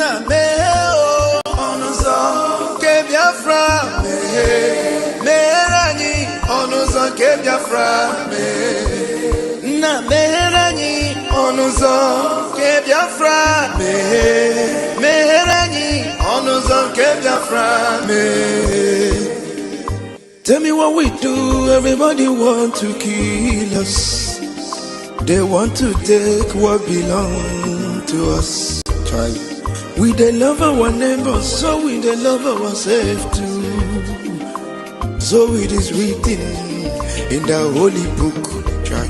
Na meo onuzo ke Biafra merani onuzo ke Biafra na merani onuzo ke Biafra merani onuzo ke Biafra Tell me what we do, everybody want to kill us. They want to take what belongs to us. Try. We they love our neighbors, so we they love ourselves too. So it is written in the holy book. Try.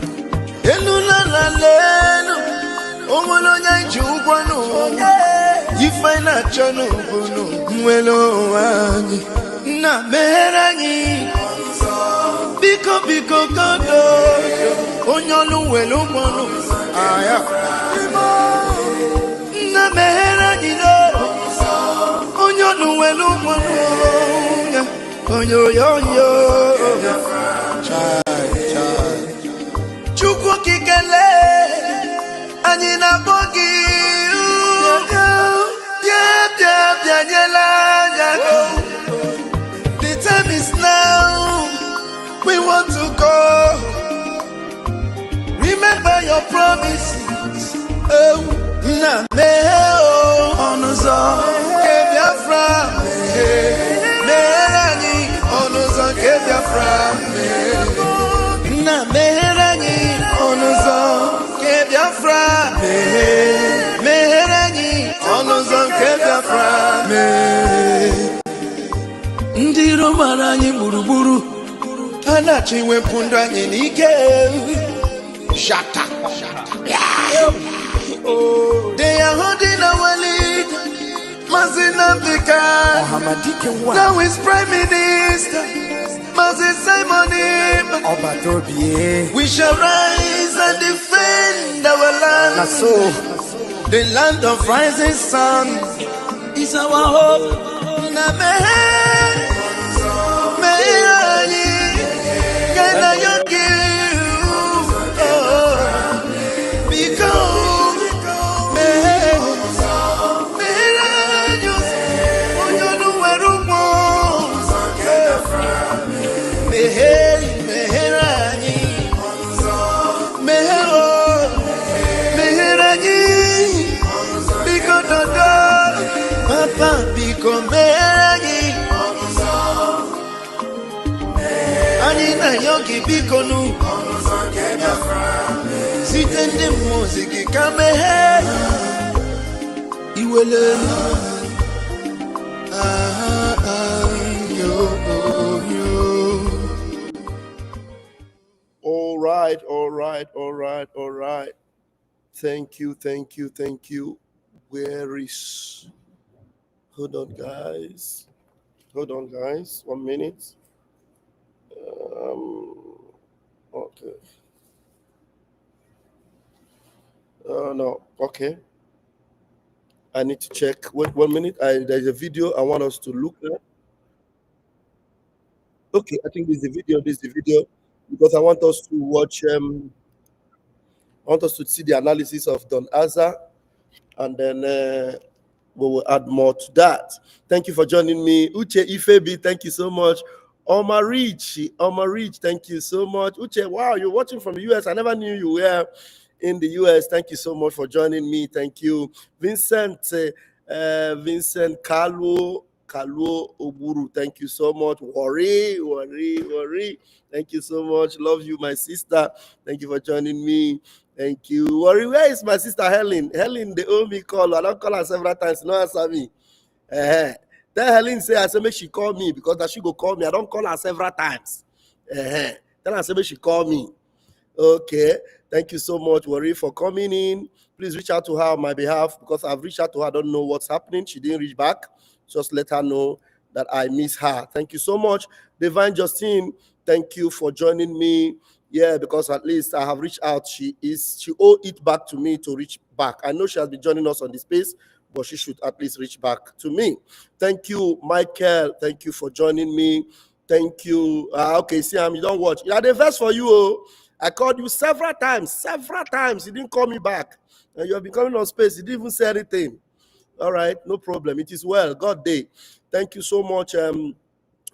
You find a channel, na merani biko kodo onyolu welu mono aya na merani no onyolu welu mono onyo chai chukwu kikele anyị na bogi time is now. We want to go. Remember your promises. Oh, na meo onuzo ke Biafra merani onuzo ke Biafra na merani onuzo ke Biafra merani onuzo ke Biafra Ndiro maranyi buruburu anachi wepunda anyị n'ike shata they are holding our lead Mazinambika now is Prime Minister Mazin Simon we shall rise and defend our land the land of rising sun is our hope Yogi Bikonu Sitende music kame Iwele All right. Thank you. Where is Hold on guys 1 minute. Okay. No. Okay. I need to check. Wait 1 minute. There's a video I want us to look at. Okay, I think this is the video because I want us to watch. I want us to see the analysis of Don Azar, and then we will add more to that. Thank you for joining me, Uche Ifebi. Thank you so much. Omar Rich, thank you so much. Uche, wow, you're watching from the US. I never knew you were in the US. Thank you so much for joining me. Thank you. Vincent Kalu Oburu, thank you so much. Worry. Thank you so much. Love you, my sister. Thank you for joining me. Thank you. Worry, where is my sister Helen? Helen, they owe me call. I don't call her several times. No answer me. Tell Helen say I say make she call me because that she go call me. I don't call her several times. Tell her say make she call me. Okay. Thank you so much, Worry, for coming in. Please reach out to her on my behalf because I've reached out to her. I don't know what's happening. She didn't reach back. Just let her know that I miss her. Thank you so much. Divine Justine, thank you for joining me. Yeah, because at least I have reached out. She owe it back to me to reach back. I know she has been joining us on the space, but she should at least reach back to me. Thank you, Michael. Thank you for joining me. Thank you. Okay, Siam, you don't watch. I had a verse for you. Oh. I called you several times. You didn't call me back. And you have been coming on space. You didn't even say anything. All right, no problem. It is well. God day. Thank you so much.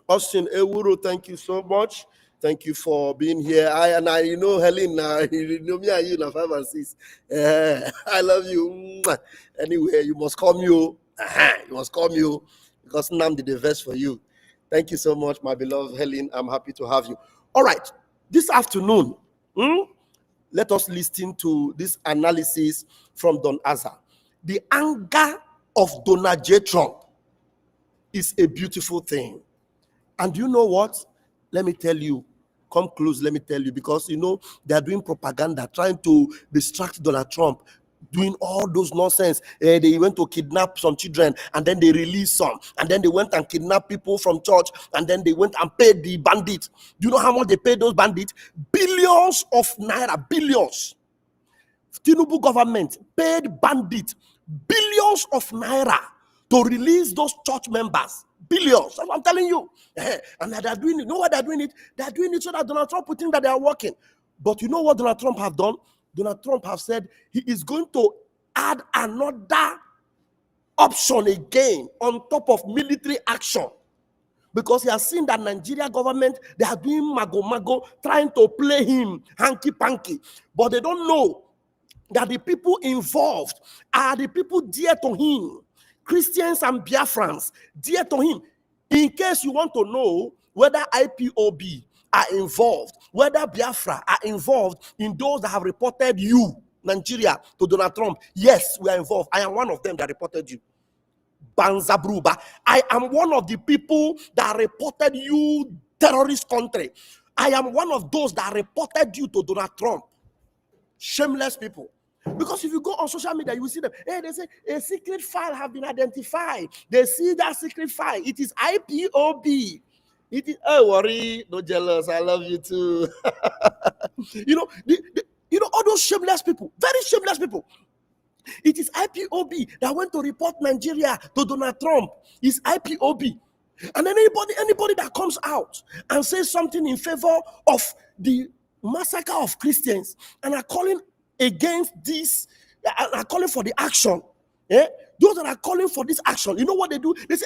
Austin Ewuro, thank you so much. Thank you for being here. I you know Helen, you know me and you na 5 and 6. I love you. Mwah. Anyway, you must come you. You must come you because Nam did the verse for you. Thank you so much, my beloved Helen. I'm happy to have you. All right, this afternoon, let us listen to this analysis from Don Azar. The anger of Donald J. Trump is a beautiful thing. And you know what? Let me tell you. Come close, let me tell you, because you know they are doing propaganda, trying to distract Donald Trump, doing all those nonsense. They went to kidnap some children and then they released some, and then they went and kidnapped people from church, and then they went and paid the bandits. Do you know how much they paid those bandits? Billions of naira, billions. Tinubu government paid bandits billions of naira to release those church members. Billions. That's what I'm telling you. And they're doing it. You know why they're doing it? They're doing it so that Donald Trump will think that they are working. But you know what Donald Trump have done? Donald Trump have said he is going to add another option again on top of military action. Because he has seen that Nigeria government, they are doing mago, trying to play him hanky-panky. But they don't know that the people involved are the people dear to him. Christians and Biafrans, dear to him. In case you want to know whether IPOB are involved, whether Biafra are involved in those that have reported you, Nigeria, to Donald Trump, yes, we are involved. I am one of them that reported you. Banzabruba. I am one of the people that reported you, terrorist country. I am one of those that reported you to Donald Trump. Shameless people. Because if you go on social media, you will see them. Hey, they say a secret file have been identified. They see that secret file. It is IPOB. It is, oh, worry, no jealous. I love you too. You know, all those shameless people, very shameless people. It is IPOB that went to report Nigeria to Donald Trump. It's IPOB. And then anybody that comes out and says something in favor of the massacre of Christians and are calling against this, are calling for the action. Those that are calling for this action, you know what they do? They say,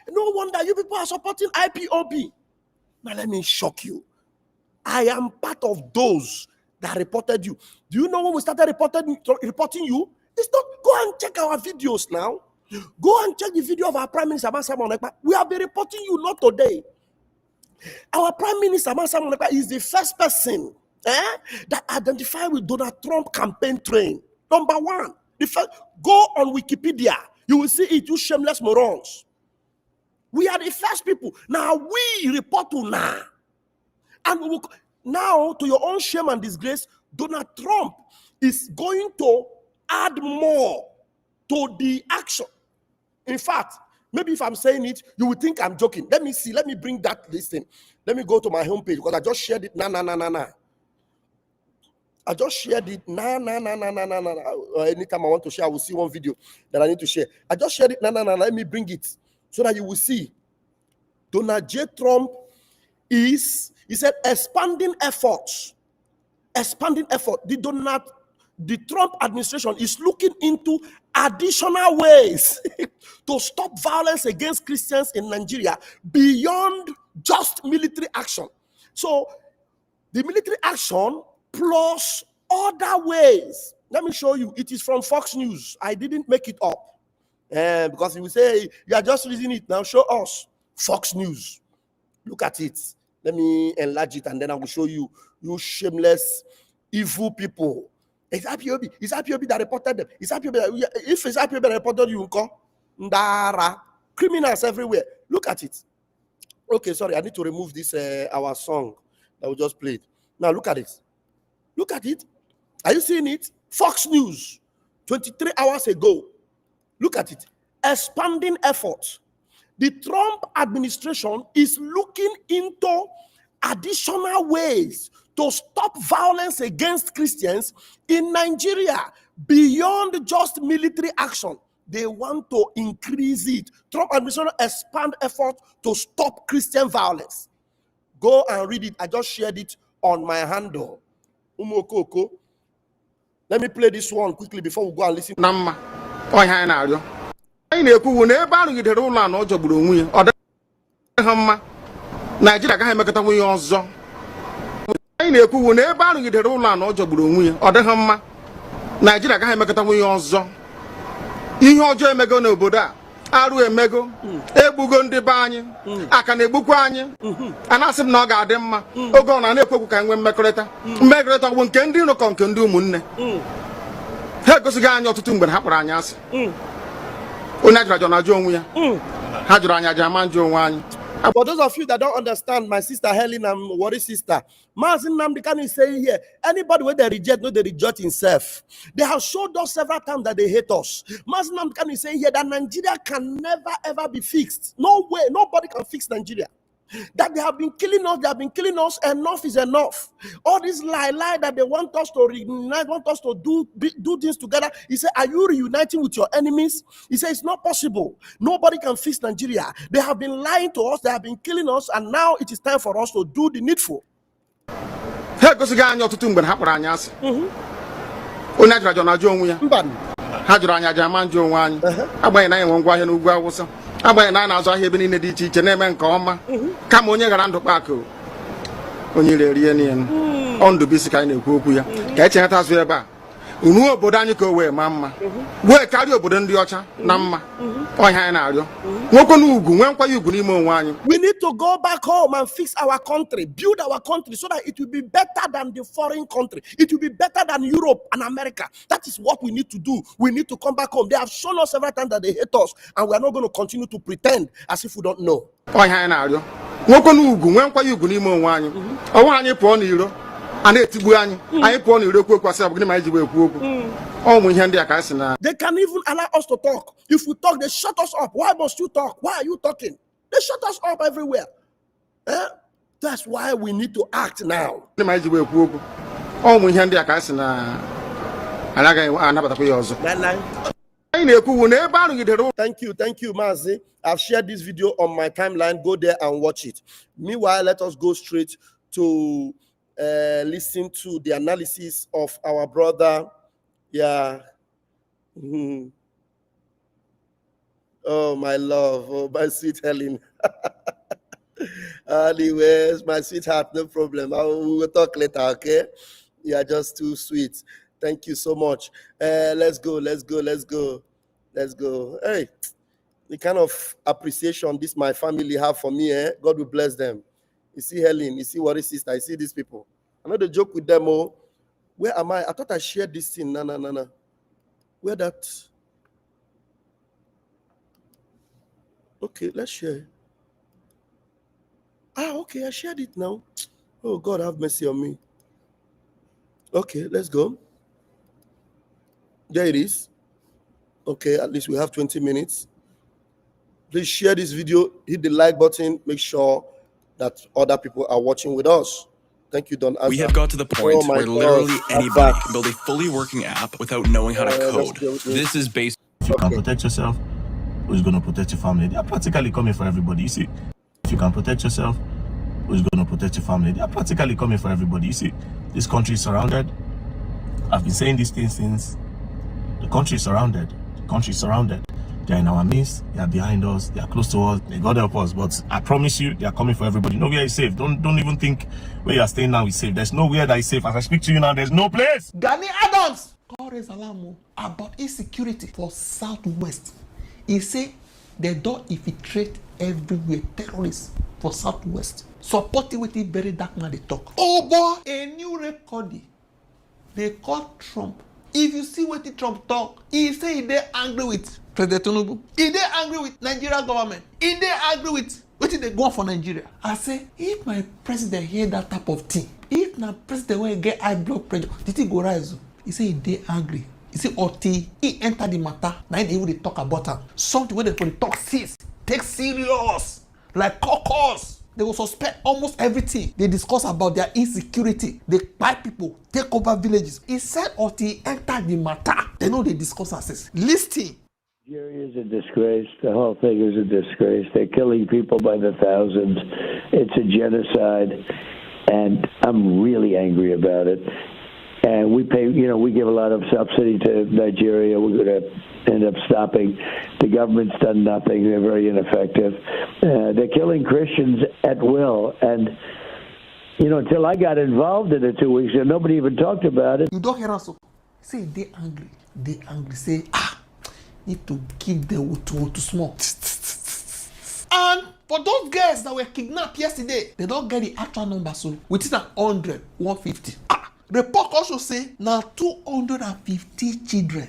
no wonder you people are supporting IPOB. Now let me shock you. I am part of those that reported you. Do you know when we started reporting you? It's not, go and check our videos now. Go and check the video of our Prime Minister, Simon Ekpa. We have been reporting you not today. Our Prime Minister, Simon Ekpa, is the first person that identified with Donald Trump campaign train. Number one. The first, go on Wikipedia. You will see it, you shameless morons. We are the first people. Now we report to now. And we will, now, to your own shame and disgrace, Donald Trump is going to add more to the action. In fact, maybe if I'm saying it, you would think I'm joking. Let me see. Let me bring that listing. Let me go to my homepage because I just shared it. Nah. I just shared it. Nah. Anytime I want to share, I will see one video that I need to share. I just shared it. Nah. Let me bring it so that you will see. Donald J. Trump he said, expanding efforts. The Trump administration is looking into additional ways to stop violence against Christians in Nigeria beyond just military action. So the military action plus other ways. Let me show you. It is from Fox News. I didn't make it up. Because you will say, you are just reading it now. Show us. Fox News. Look at it. Let me enlarge it and then I will show you, you shameless, evil people. It's IPOB. It's IPOB that reported them. It's IPOB. If it's IPOB that reported you, Ndara. Criminals everywhere. Look at it. Okay, sorry. I need to remove this, our song that we just played. Now look at it. Look at it. Are you seeing it? Fox News, 23 hours ago. Look at it. Expanding efforts. The Trump administration is looking into additional ways to stop violence against Christians in Nigeria beyond just military action. They want to increase it. Trump administration expand efforts to stop Christian violence. Go and read it. I just shared it on my handle. Umokoko. Let me play this one quickly before we go and listen. anyị na-ekwu na ebe arụgidere ụlọ a na ọ jọgburu onwe ya ọ dịghị mma Naịjirịa agaghị emekọta nwunye ọzọ anyị na-ekwu na ebe arụgidere ụlọ a na ọ jọgburu onwe ya ọ dịghị mma Naịjirịa agaghị emekọta nwunye ọzọ ihe ọjọọ emego n'obodo a arụ emego egbugo ndị be anyị aka na-egbukwa anyị a na-asị m na ọ ga-adị mma oge ọ na-ekwekwu ka nwee mmekọrịta bụ nke ndị iro kọ nke ndị ụmụnne ha egosighị anyị ọtụtụ mgbe ha kpọrọ anyị asị onye ajụrụ ajụ na-ajụ onwe ya ha jụrụ anyị aja ama njụ onwe anyị. For those of you that don't understand, my sister Helen and Worry sister, Mazin Namdekan is saying here, anybody where they reject, no, they reject himself. They have showed us several times that they hate us. Mazin Namdekan is saying here that Nigeria can never ever be fixed. No way, nobody can fix Nigeria. That they have been killing us, enough is enough. All this lie that they want us to reunite, want us to do things together. He said, are you reuniting with your enemies? He said, it's not possible. Nobody can fix Nigeria. They have been lying to us, they have been killing us, and now it is time for us to do the needful. Ha gosighị anyị ọtụtụ mgbe ha kpọrọ anyị asị onye ajụrụ ajụ na-ajụ onwe ya ha jụrụ anyị aja ama njụ onwe anyị agbanyeghị na anyị nwe ngwa ahịa n'ugwu Awụsa agbanyeghị na anyị na-azụ ahịa ebe niile dị iche iche na-eme nke ọma kama onye gara ndụ kpakụ onye ire rie niile ọ Ndụbụisi ka anyị na-ekwu okwu ya ka echehata azụ ebe a ruo obodo anyị ka o wee maa mma wee karịa obodo ndị ọcha na mma ọhịa anyị na-arịọ nwoke na ugwu nwee nkwanye ugwu n'ime onwe anyị. We need to go back home and fix our country, build our country so that it will be better than the foreign country. It will be better than Europe and America. That is what we need to do. We need to come back home. They have shown us several times that they hate us, and we are not going to continue to pretend as if we don't know. ọhịa anyị na-arịọ nwoke na ugwu nwee nkwanye ugwu n'ime onwe anyị ọnwa anyị pụọ n'iro a na-etigbu anyị pụọ n'iro ekwu ekwasị ọ bụ gịnị ma anyị ji ekwu okwu ọmụ ihe ndị a ka anyị na. They can even allow us to talk. If we talk, they shut us up. Why must you talk? Why are you talking? They shut us up everywhere. That's why we need to act now. Gịnị ma anyị ji ekwu okwu ọmụ ihe ndị a ka anyị na anaghị anabatakwa ya ọzọ. Thank you, Mazi. I've shared this video on my timeline. Go there and watch it. Meanwhile, let us go straight to listen to the analysis of our brother. Yeah. Oh, my love. Oh, my sweet Helen. Anyways, my sweetheart, no problem. We will talk later, okay? You are just too sweet. Thank you so much. Let's go. Hey, the kind of appreciation this my family have for me, God will bless them. You see Helen, you see Worry sister, you see these people. I know the joke with them. Oh, where am I? I thought I shared this thing. No. Where that? Okay, let's share. Okay, I shared it now. Oh, God, have mercy on me. Okay, let's go. There it is. Okay, at least we have 20 minutes. Please share this video, hit the like button, make sure that other people are watching with us. Thank you, Don. We have got to the point where literally anybody can build a fully working app without knowing how to code. This is based. If you can protect yourself, who's going to protect your family? They are practically coming for everybody. You see, if you can protect yourself, who's going to protect your family? They are practically coming for everybody. You see, this country is surrounded. I've been saying these things since. The country is surrounded. The country is surrounded. They are in our midst. They are behind us. They are close to us. They God help us. But I promise you, they are coming for everybody. Nowhere is safe. Don't even think where you are staying now is safe. There's nowhere that is safe. As I speak to you now, there's no place. Gani Adams called raise alarm about insecurity for Southwest. He say they don't infiltrate everywhere. Terrorists for Southwest. Supporting with the very dark man they talk. Oh boy, a new recording. They call Trump. If you see what the Trump talk, he say they angry with President Tinubu. He they angry with Nigeria government. He they angry with what they go for Nigeria. I say, if my president hear that type of thing, if my president will get high blood pressure, did he go rise? He say they angry. He say, Oti, he enter the matter. Now they will talk about him. Something where they for the talk serious, take serious, like caucus. They will suspect almost everything. They discuss about their insecurity. They buy people, take over villages. He said, Oti enter the matter. They know they discuss access. Listen. Jerry is a disgrace. The whole thing is a disgrace. They're killing people by the thousands. It's a genocide, and I'm really angry about it. And we pay, we give a lot of subsidy to Nigeria. We're going to end up stopping. The government's done nothing. They're very ineffective. They're killing Christians at will. And, until I got involved in it 2 weeks ago, nobody even talked about it. You don't hear us. Say they angry. They angry. Say, need to give them to small. And for those girls that were kidnapped yesterday, they don't get the actual number. So within 100, 150. Report also say now 250 children.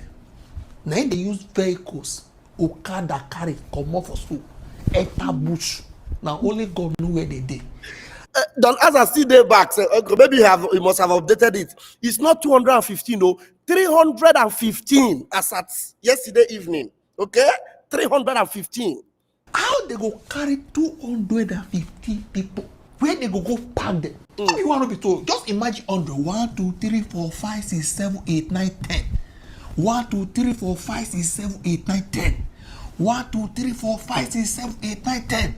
Now they use vehicles. Okada carry come off for school. Enter bush. Now only God know where they did. Don as I see the back, maybe you must have updated it. It's not 215, no, 315 as at yesterday evening. Okay, 315. How they go carry 250 people? Where they go park them? If you want to be told, just imagine 100. 1, 2, 3, 4, 5, 6, 7, 8, 9, 10. 1, 2, 3, 4, 5, 6, 7, 8, 9, 10. 1, 2, 3, 4, 5, 6, 7, 8, 9, 10.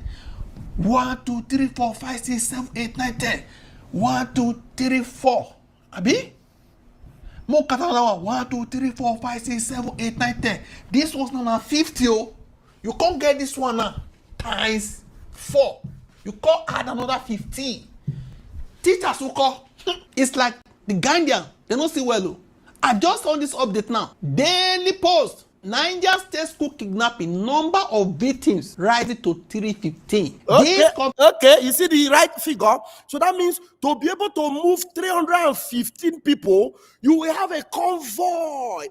1, 2, 3, 4, 5, 6, 7, 8, 9, 10. 1, 2, 3, 4. Abi? More kata 1, 2, 3, 4, 5, 6, 7, 8, 9, 10. This was now 50. Oh. You can't get this one now times 4. You can't add another 15. Teachers who call, it's like the Ghanaian. They don't see well. Oh. I just saw this update now. Daily Post. Niger State school kidnapping, number of victims rising to 315. Okay, you see the right figure. So that means to be able to move 315 people, you will have a convoy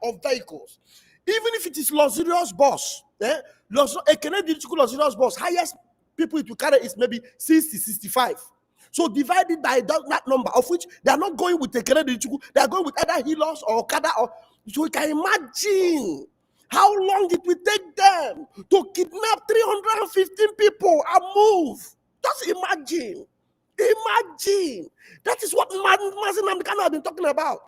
of vehicles. Even if it is luxurious bus, a Canadian luxurious bus, highest people it will carry is maybe 60, 65. So divided by that number, of which they are not going with a Canadian, they are going with either Hilos or Okada. So you can imagine how long it will take them to kidnap 315 people and move. Just imagine. Imagine. That is what Mazi Nnamdi Kanu have been talking about.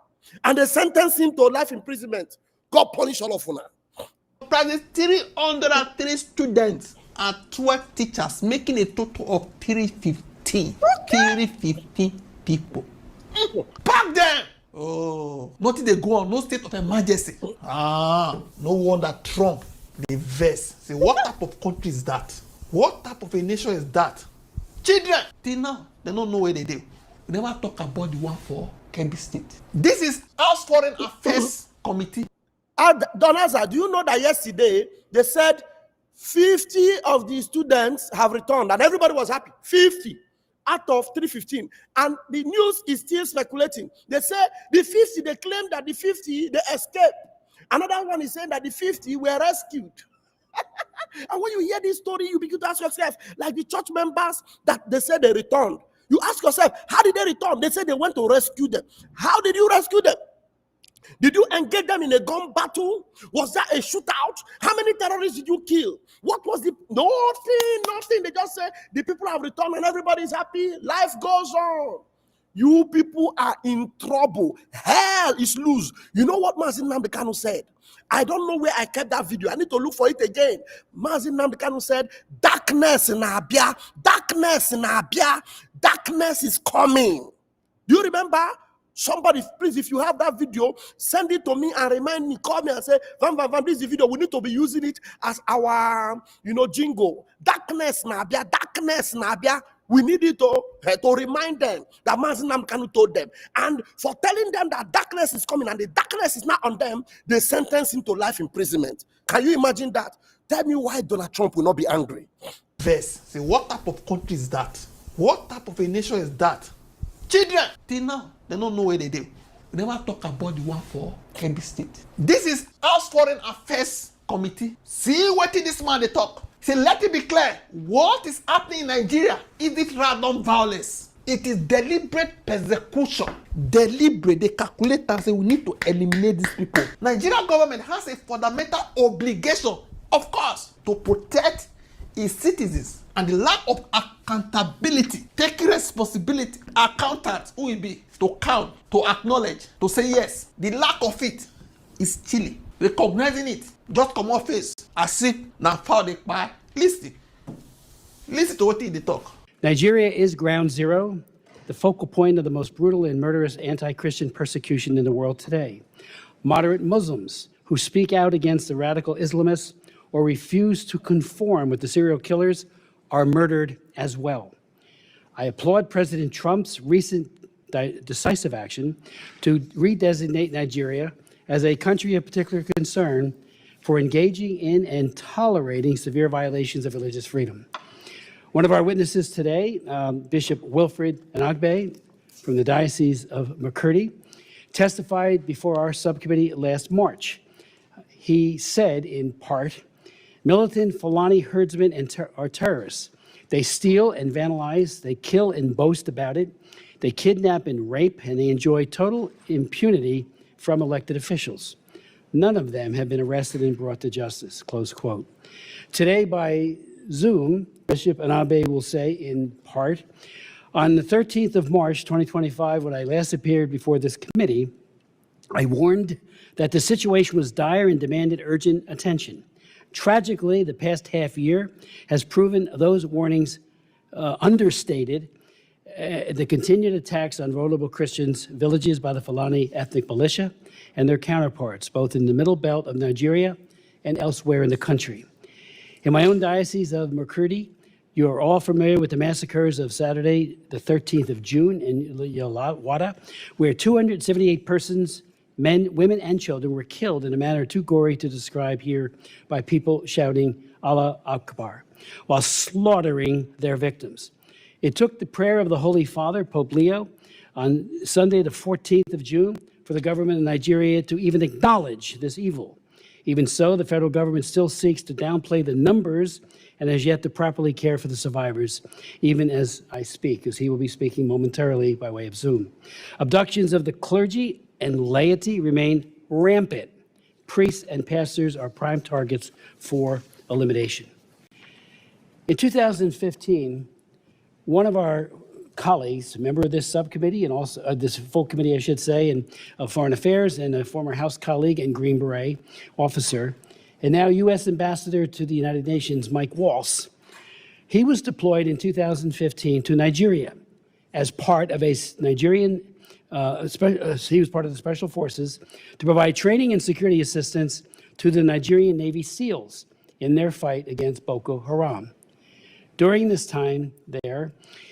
And they sentence him to life imprisonment. God punish all of you now. Present 303 students and 12 teachers, making a total of 315. 315 people. Pack them! Oh, nothing they go on, no state of emergency. No wonder Trump, the verse. Say, what type of country is that? What type of a nation is that? Children, till now, they don't know where they do. We never talk about the one for Kebbi State. This is House Foreign Affairs Committee. Don Azar, do you know that yesterday they said 50 of the students have returned and everybody was happy? 50. Out of 315, and the news is still speculating. They say the 50, they claim that the 50 they escaped. Another one is saying that the 50 were rescued. And when you hear this story, you begin to ask yourself, like the church members that they said they returned. You ask yourself, how did they return? They said they went to rescue them. How did you rescue them? Did you engage them in a gun battle? Was that a shootout? How many terrorists did you kill? What was the... Nothing. They just say the people have returned and everybody's happy. Life goes on. You people are in trouble. Hell is loose. You know what Mazi Nnamdi Kanu said? I don't know where I kept that video. I need to look for it again. Mazi Nnamdi Kanu said, darkness in Abia. Darkness in Abia. Darkness is coming. Do you remember? Somebody, please, if you have that video, send it to me and remind me. Call me and say, Van, this is the video. We need to be using it as our, jingle. Darkness Nabia, darkness Nabia. We need it to remind them that Mazi Nnamdi Kanu told them. And for telling them that darkness is coming and the darkness is not on them, they sentence him to life imprisonment. Can you imagine that? Tell me why Donald Trump will not be angry. Verse. Say, what type of country is that? What type of a nation is that? Children, till now, they don't know where they do. We never talk about the one for Kebbi State. This is House Foreign Affairs Committee. See what this man they talk. Say, let it be clear. What is happening in Nigeria? Is it random violence? It is deliberate persecution. Deliberate. They calculate and say we need to eliminate these people. Nigerian government has a fundamental obligation, of course, to protect its citizens. And the lack of accountability, taking responsibility, accountants who will be to count, to acknowledge, to say yes. The lack of it is chilling. Recognizing it, just come off face as if now found it by. Listen to what they talk. Nigeria is ground zero the focal point of the most brutal and murderous anti-Christian persecution in the world today. Moderate Muslims who speak out against the radical Islamists or refuse to conform with the serial killers are murdered as well. I applaud President Trump's recent decisive action to redesignate Nigeria as a country of particular concern for engaging in and tolerating severe violations of religious freedom. One of our witnesses today, Bishop Wilfred Anagbe from the Diocese of Makurdi, testified before our subcommittee last March. He said, in part, militant Fulani herdsmen are terrorists. They steal and vandalize, they kill and boast about it, they kidnap and rape, and they enjoy total impunity from elected officials. None of them have been arrested and brought to justice, close quote. Today, by Zoom, Bishop Anabe will say, in part, on the 13th of March, 2025, when I last appeared before this committee, I warned that the situation was dire and demanded urgent attention. Tragically, the past half year has proven those warnings understated. The continued attacks on vulnerable Christians, villages by the Fulani ethnic militia and their counterparts, both in the middle belt of Nigeria and elsewhere in the country. In my own diocese of Makurdi, you are all familiar with the massacres of Saturday, the 13th of June in Yalawada, where 278 persons, men, women, and children were killed in a manner too gory to describe here by people shouting Allah Akbar, while slaughtering their victims. It took the prayer of the Holy Father, Pope Leo, on Sunday, the 14th of June, for the government of Nigeria to even acknowledge this evil. Even so, the federal government still seeks to downplay the numbers and has yet to properly care for the survivors, even as I speak, as he will be speaking momentarily by way of Zoom. Abductions of the clergy and laity remain rampant. Priests and pastors are prime targets for elimination. In 2015, one of our colleagues, a member of this subcommittee and also this full committee, I should say, and of Foreign Affairs, and a former House colleague and Green Beret officer, and now U.S. Ambassador to the United Nations, Mike Waltz, he was deployed in 2015 to Nigeria as part of a Nigerian, he was part of the Special Forces to provide training and security assistance to the Nigerian Navy SEALs in their fight against Boko Haram. During this time there,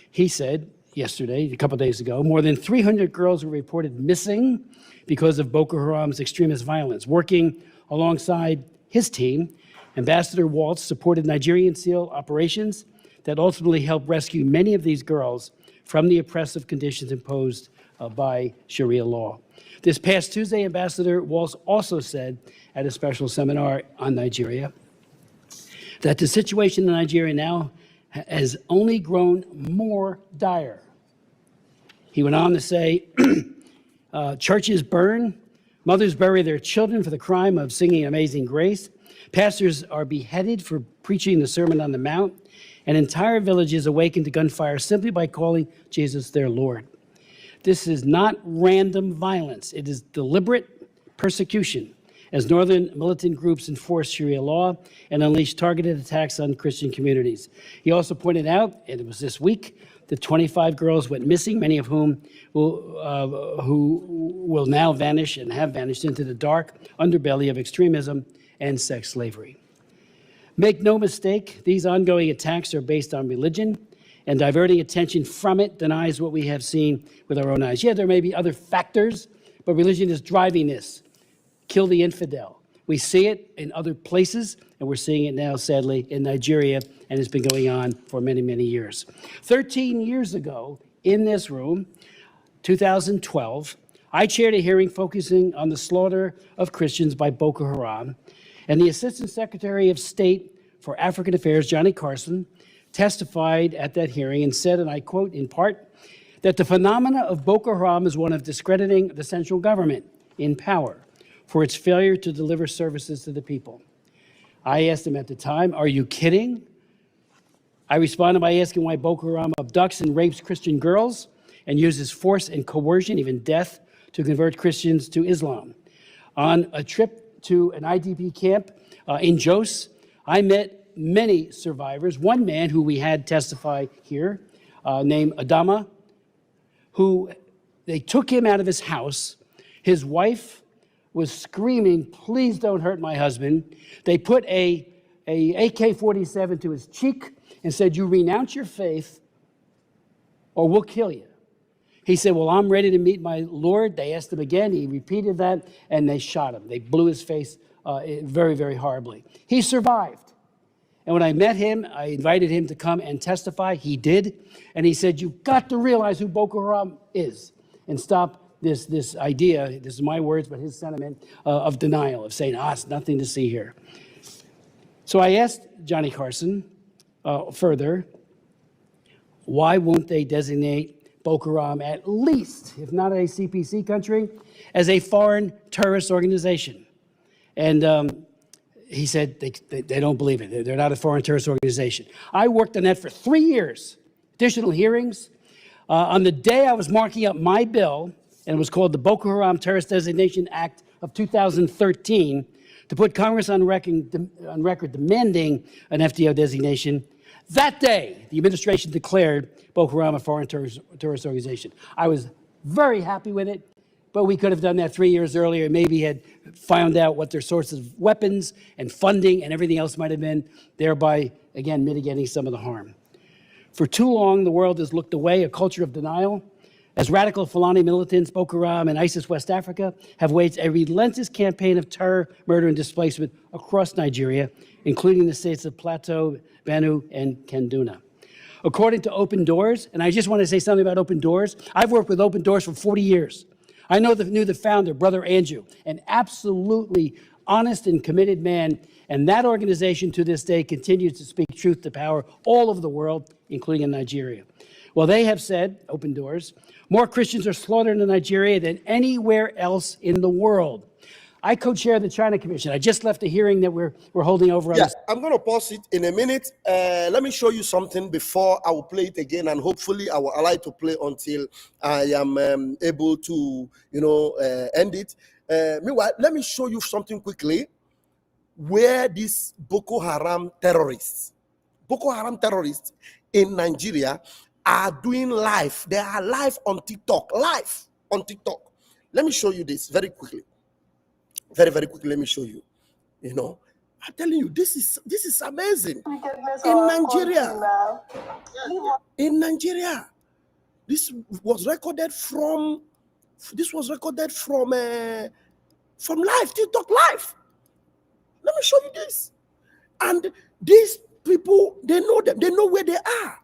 he said yesterday, a couple of days ago, more than 300 girls were reported missing because of Boko Haram's extremist violence. Working alongside his team, Ambassador Waltz supported Nigerian SEAL operations that ultimately helped rescue many of these girls from the oppressive conditions imposed by Sharia law. This past Tuesday, Ambassador Waltz also said at a special seminar on Nigeria that the situation in Nigeria now has only grown more dire. He went on to say, churches burn, mothers bury their children for the crime of singing Amazing Grace, pastors are beheaded for preaching the Sermon on the Mount, and entire villages awaken to gunfire simply by calling Jesus their Lord. This is not random violence, it is deliberate persecution, as northern militant groups enforce Sharia law and unleash targeted attacks on Christian communities. He also pointed out, and it was this week, that 25 girls went missing, many of whom who will now vanish and have vanished into the dark underbelly of extremism and sex slavery. Make no mistake, these ongoing attacks are based on religion, and diverting attention from it denies what we have seen with our own eyes. Yeah, there may be other factors, but religion is driving this. Kill the infidel. We see it in other places, and we're seeing it now, sadly, in Nigeria, and it's been going on for many, many years. 13 years ago, in this room, 2012, I chaired a hearing focusing on the slaughter of Christians by Boko Haram, and the Assistant Secretary of State for African Affairs, Johnny Carson, testified at that hearing and said, and I quote in part, that the phenomena of Boko Haram is one of discrediting the central government in power for its failure to deliver services to the people. I asked him at the time, are you kidding? I responded by asking why Boko Haram abducts and rapes Christian girls and uses force and coercion, even death, to convert Christians to Islam. On a trip to an IDP camp in Jos, I met many survivors. One man who we had testify here, named Adama who they took him out of his house. His wife was screaming, "Please don't hurt my husband." They put a AK-47 to his cheek and said, "You renounce your faith or we'll kill you." He said, "Well, I'm ready to meet my Lord." They asked him again. He repeated that, and they shot him. They blew his face very, very horribly. He survived. And when I met him, I invited him to come and testify. He did. And he said, "You've got to realize who Boko Haram is and stop this idea," this is my words, but his sentiment of denial, of saying, it's nothing to see here. So I asked Johnny Carson further, why won't they designate Boko Haram, at least, if not a CPC country, as a foreign terrorist organization? And he said they don't believe it. They're not a foreign terrorist organization. I worked on that for 3 years, additional hearings. On the day I was marking up my bill, and it was called the Boko Haram Terrorist Designation Act of 2013, to put Congress on record demanding an FDO designation. That day, the administration declared Boko Haram a foreign terrorist organization. I was very happy with it, but we could have done that 3 years earlier, maybe had found out what their sources of weapons and funding and everything else might have been, thereby, again, mitigating some of the harm. For too long, the world has looked away, a culture of denial, as radical Fulani militants, Boko Haram, and ISIS West Africa have waged a relentless campaign of terror, murder, and displacement across Nigeria, including the states of Plateau, Benue, and Kaduna. According to Open Doors, and I just want to say something about Open Doors. I've worked with Open Doors for 40 years. I knew the founder, Brother Andrew, an absolutely honest and committed man, and that organization to this day continues to speak truth to power all over the world, including in Nigeria. Well, they have said, Open Doors, more Christians are slaughtered in Nigeria than anywhere else in the world. I co-chair the China Commission. I just left a hearing that we're holding over on Yes, I'm going to pause it in a minute. Let me show you something before I will play it again, and hopefully I will allow it to play until I am able to, end it. Meanwhile, let me show you something quickly where these Boko Haram terrorists in Nigeria are doing live. They are live on TikTok. Let me show you this very quickly. Very, very quickly, let me show you. I'm telling you, this is amazing. In Nigeria, this was recorded from live, TikTok live. Let me show you this. And these people, they know them. They know where they are.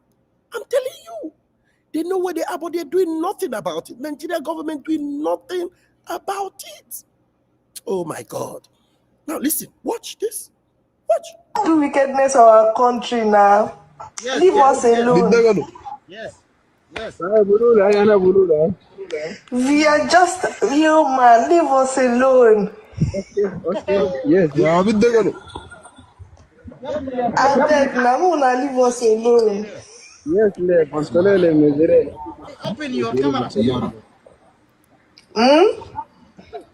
I'm telling you, they know where they are, but they're doing nothing about it. Nigeria government doing nothing about it. Oh my God. Now listen, watch this. Watch. Do wickedness of our country now. Yes, leave us alone. Yes. We are just human. Leave us alone. Yes. I beg now, leave us alone. Yes, Open your cameras.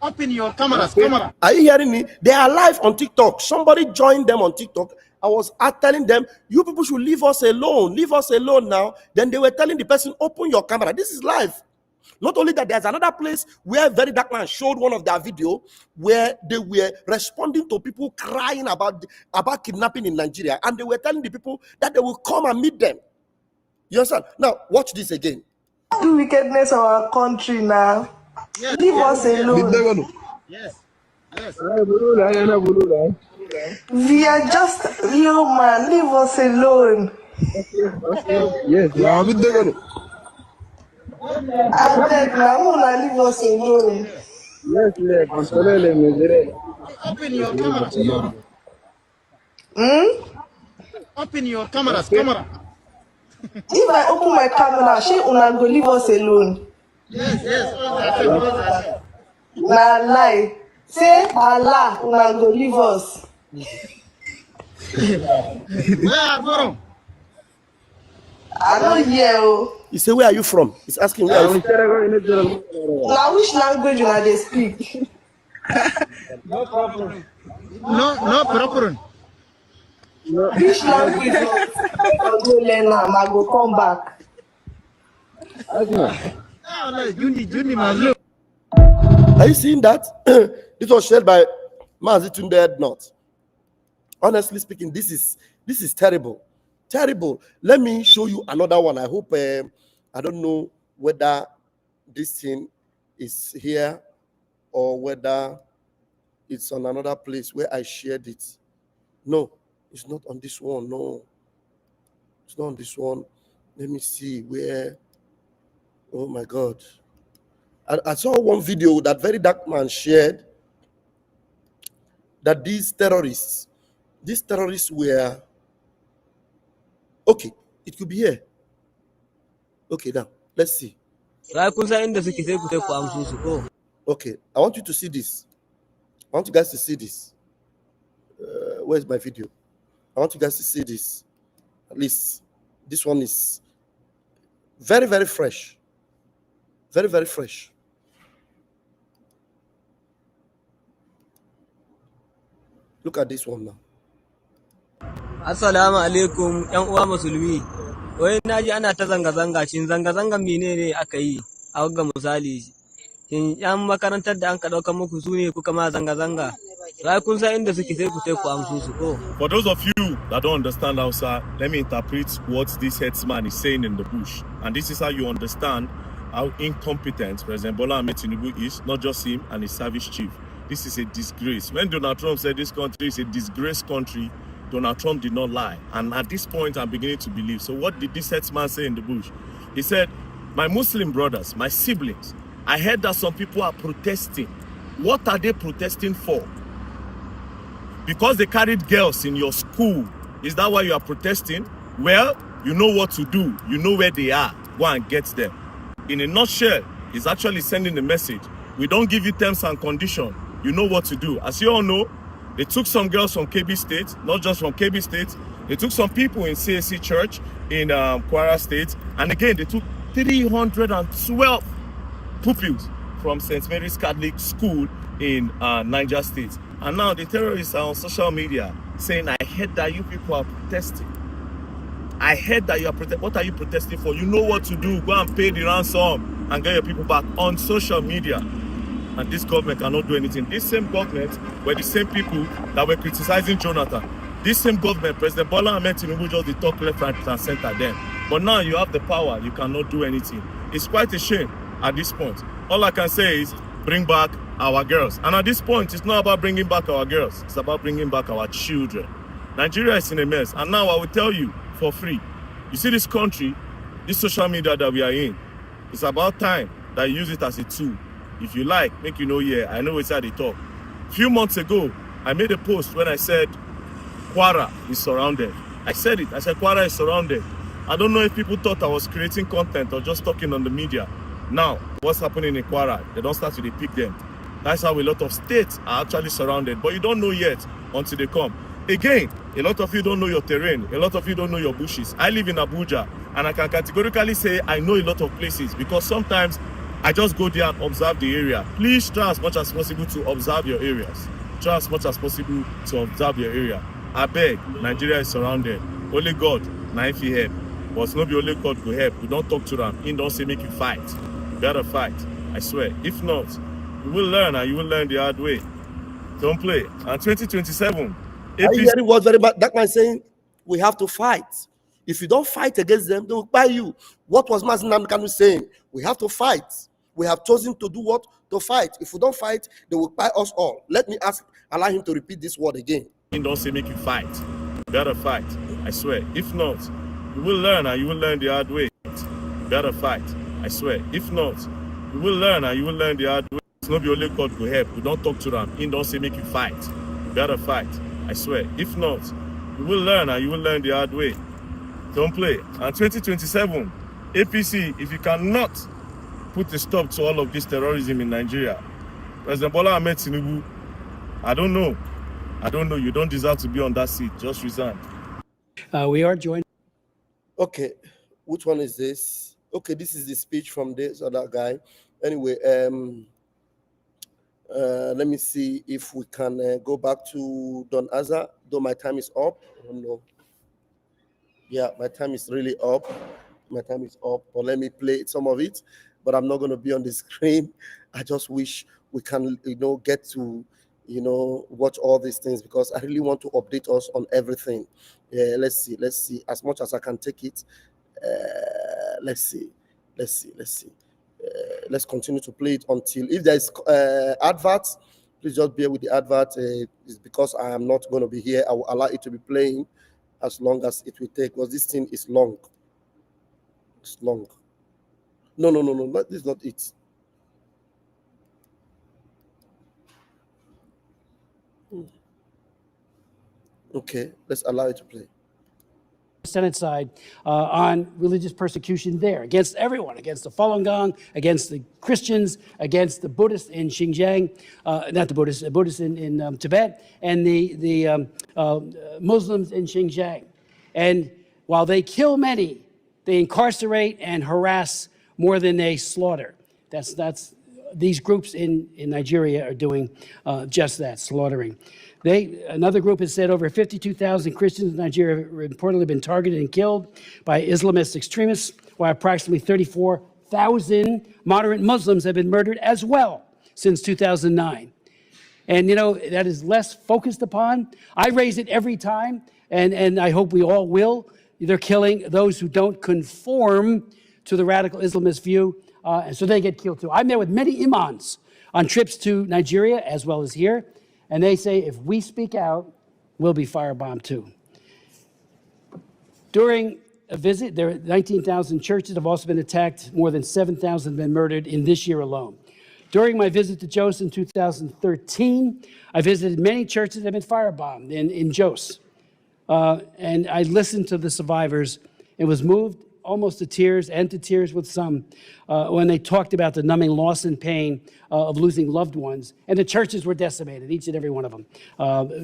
Open your cameras. Are you hearing me? They are live on TikTok. Somebody joined them on TikTok. I was telling them, you people should leave us alone. Leave us alone now. Then they were telling the person, open your camera. This is live. Not only that, there's another place where Very Dark Man showed one of their video where they were responding to people crying about kidnapping in Nigeria. And they were telling the people that they will come and meet them. You understand? Now, watch this again. Do wickedness of our country now. Yes, leave us alone. Yes. We are just human. Leave us alone. Yes. I beg now, leave us alone. Yes, Open your cameras. Open your cameras. If I open my camera, she una go leave us alone. Yes. Na lie. Say Allah, una go leave us. Where are you? I don't hear. You say, where are you from? He's asking where are you from? Now which language you they speak? No problem. Which language I go learn now, I go come back. Are you seeing that? This was shared by Mazitunde Not. Honestly speaking, this is terrible. Terrible. Let me show you another one. I hope I don't know whether this thing is here or whether it's on another place where I shared it. No, it's not on this one. No, it's not on this one. Let me see where. Oh my God. I saw one video that very dark man shared that these terrorists were okay. It could be here. Okay, now let's see. Okay, I want you to see this. I want you guys to see this. Where's my video? I want you guys to see this. At least this one is very, very fresh. Very, very fresh. Look at this one now. Assalamu alaikum ‘yan uwa musulmi. Wai na ji ana ta zanga-zanga, shin zanga-zangan menene aka yi a wagga misali? Shin ‘yan makarantar da an ka ɗaukar muku su ne kuka ma zanga-zanga? Sai kun san inda suke sai ku amsu su ko? For those of you that don't understand Hausa, let me interpret what this headsman is saying in the bush. And this is how you understand how incompetent President Bola Ahmed Tinubu is, not just him and his service chief. This is a disgrace. When Donald Trump said this country is a disgraced country, Donald Trump did not lie. And at this point, I'm beginning to believe. So what did this headsman say in the bush? He said, my Muslim brothers, my siblings, I heard that some people are protesting. What are they protesting for? Because they carried girls in your school. Is that why you are protesting? Well, you know what to do. You know where they are. Go and get them. In a nutshell, he's actually sending a message. We don't give you terms and conditions. You know what to do. As you all know, they took some girls from KB State, not just from KB State. They took some people in CAC Church in Kwara State. And again, they took 312 pupils from St. Mary's Catholic School in Niger State. And now the terrorists are on social media saying, I heard that you people are protesting. I heard that you are protesting. What are you protesting for? You know what to do. Go and pay the ransom and get your people back on social media. And this government cannot do anything. This same government were the same people that were criticizing Jonathan. This same government, President Bola Ahmed Tinubu, just the talk left, right, and center then. But now you have the power, you cannot do anything. It's quite a shame at this point. All I can say is bring back our girls. And at this point, it's not about bringing back our girls. It's about bringing back our children. Nigeria is in a mess. And now I will tell you for free. You see this country, this social media that we are in, it's about time that you use it as a tool. If you like, make you know, yeah, I know it's how they talk. A few months ago, I made a post when I said, Kwara is surrounded. I said it. I said, Kwara is surrounded. I don't know if people thought I was creating content or just talking on the media. Now, what's happening in Kwara? They don't start to pick them. That's how a lot of states are actually surrounded. But you don't know yet until they come. Again, a lot of you don't know your terrain. A lot of you don't know your bushes. I live in Abuja, and I can categorically say I know a lot of places because sometimes I just go there and observe the area. Please try as much as possible to observe your areas. Try as much as possible to observe your area. I beg, Nigeria is surrounded. Only God, now if you help. But it's not be only God go help. We don't talk to them. He don't say make you fight. You gotta fight. I swear. If not, you will learn and you will learn the hard way. Don't play. And 2027. Are you hearing what very bad? That man saying we have to fight. If you don't fight against them, they will buy you. What was Mazi Nnamdi Kanu saying? We have to fight. We have chosen to do what? To fight. If we don't fight, they will buy us all. Let me allow him to repeat this word again. Don't say make you fight. You gotta fight. I swear. If not, you will learn and you will learn the hard way. You gotta fight. I swear. If not, you will learn and you will learn the hard way. It's not be only God go help. We don't talk to them. He don't say make you fight. You gotta fight. I swear. If not, you will learn and you will learn the hard way. Don't play. And 2027, APC, if you cannot put a stop to all of this terrorism in Nigeria, President Bola Ahmed Tinubu, I don't know. You don't deserve to be on that seat. Just resign. We are joined. Okay, which one is this? Okay, this is the speech from this other guy. Anyway, let me see if we can go back to Don Azza, though my time is up. I don't know. Yeah, my time is really up. My time is up, but let me play some of it. but I'm not going to be on the screen. I just wish we can, get to, watch all these things, because I really want to update us on everything. Yeah, let's see. As much as I can take it, let's see. Let's continue to play it until, if there is adverts, please just bear with the advert. It's because I am not going to be here. I will allow it to be playing as long as it will take, because this thing is long. It's long. No, this is not it. Okay, let's allow it to play. Senate side on religious persecution there against everyone, against the Falun Gong, against the Christians, against the Buddhists in Xinjiang, not the Buddhists, Buddhists in Tibet, and the Muslims in Xinjiang. And while they kill many, they incarcerate and harass more than they slaughter. That's these groups in Nigeria are doing just that, slaughtering. Another group has said over 52,000 Christians in Nigeria have reportedly been targeted and killed by Islamist extremists, while approximately 34,000 moderate Muslims have been murdered as well since 2009. And, that is less focused upon. I raise it every time, and I hope we all will. They're killing those who don't conform to the radical Islamist view, and so they get killed too. I met with many imams on trips to Nigeria as well as here, and they say if we speak out, we'll be firebombed too. During a visit, there are 19,000 churches have also been attacked. More than 7,000 have been murdered in this year alone. During my visit to Jos in 2013, I visited many churches that have been firebombed in Jos. And I listened to the survivors and was moved almost to tears, and to tears with some, when they talked about the numbing loss and pain of losing loved ones. And the churches were decimated, each and every one of them,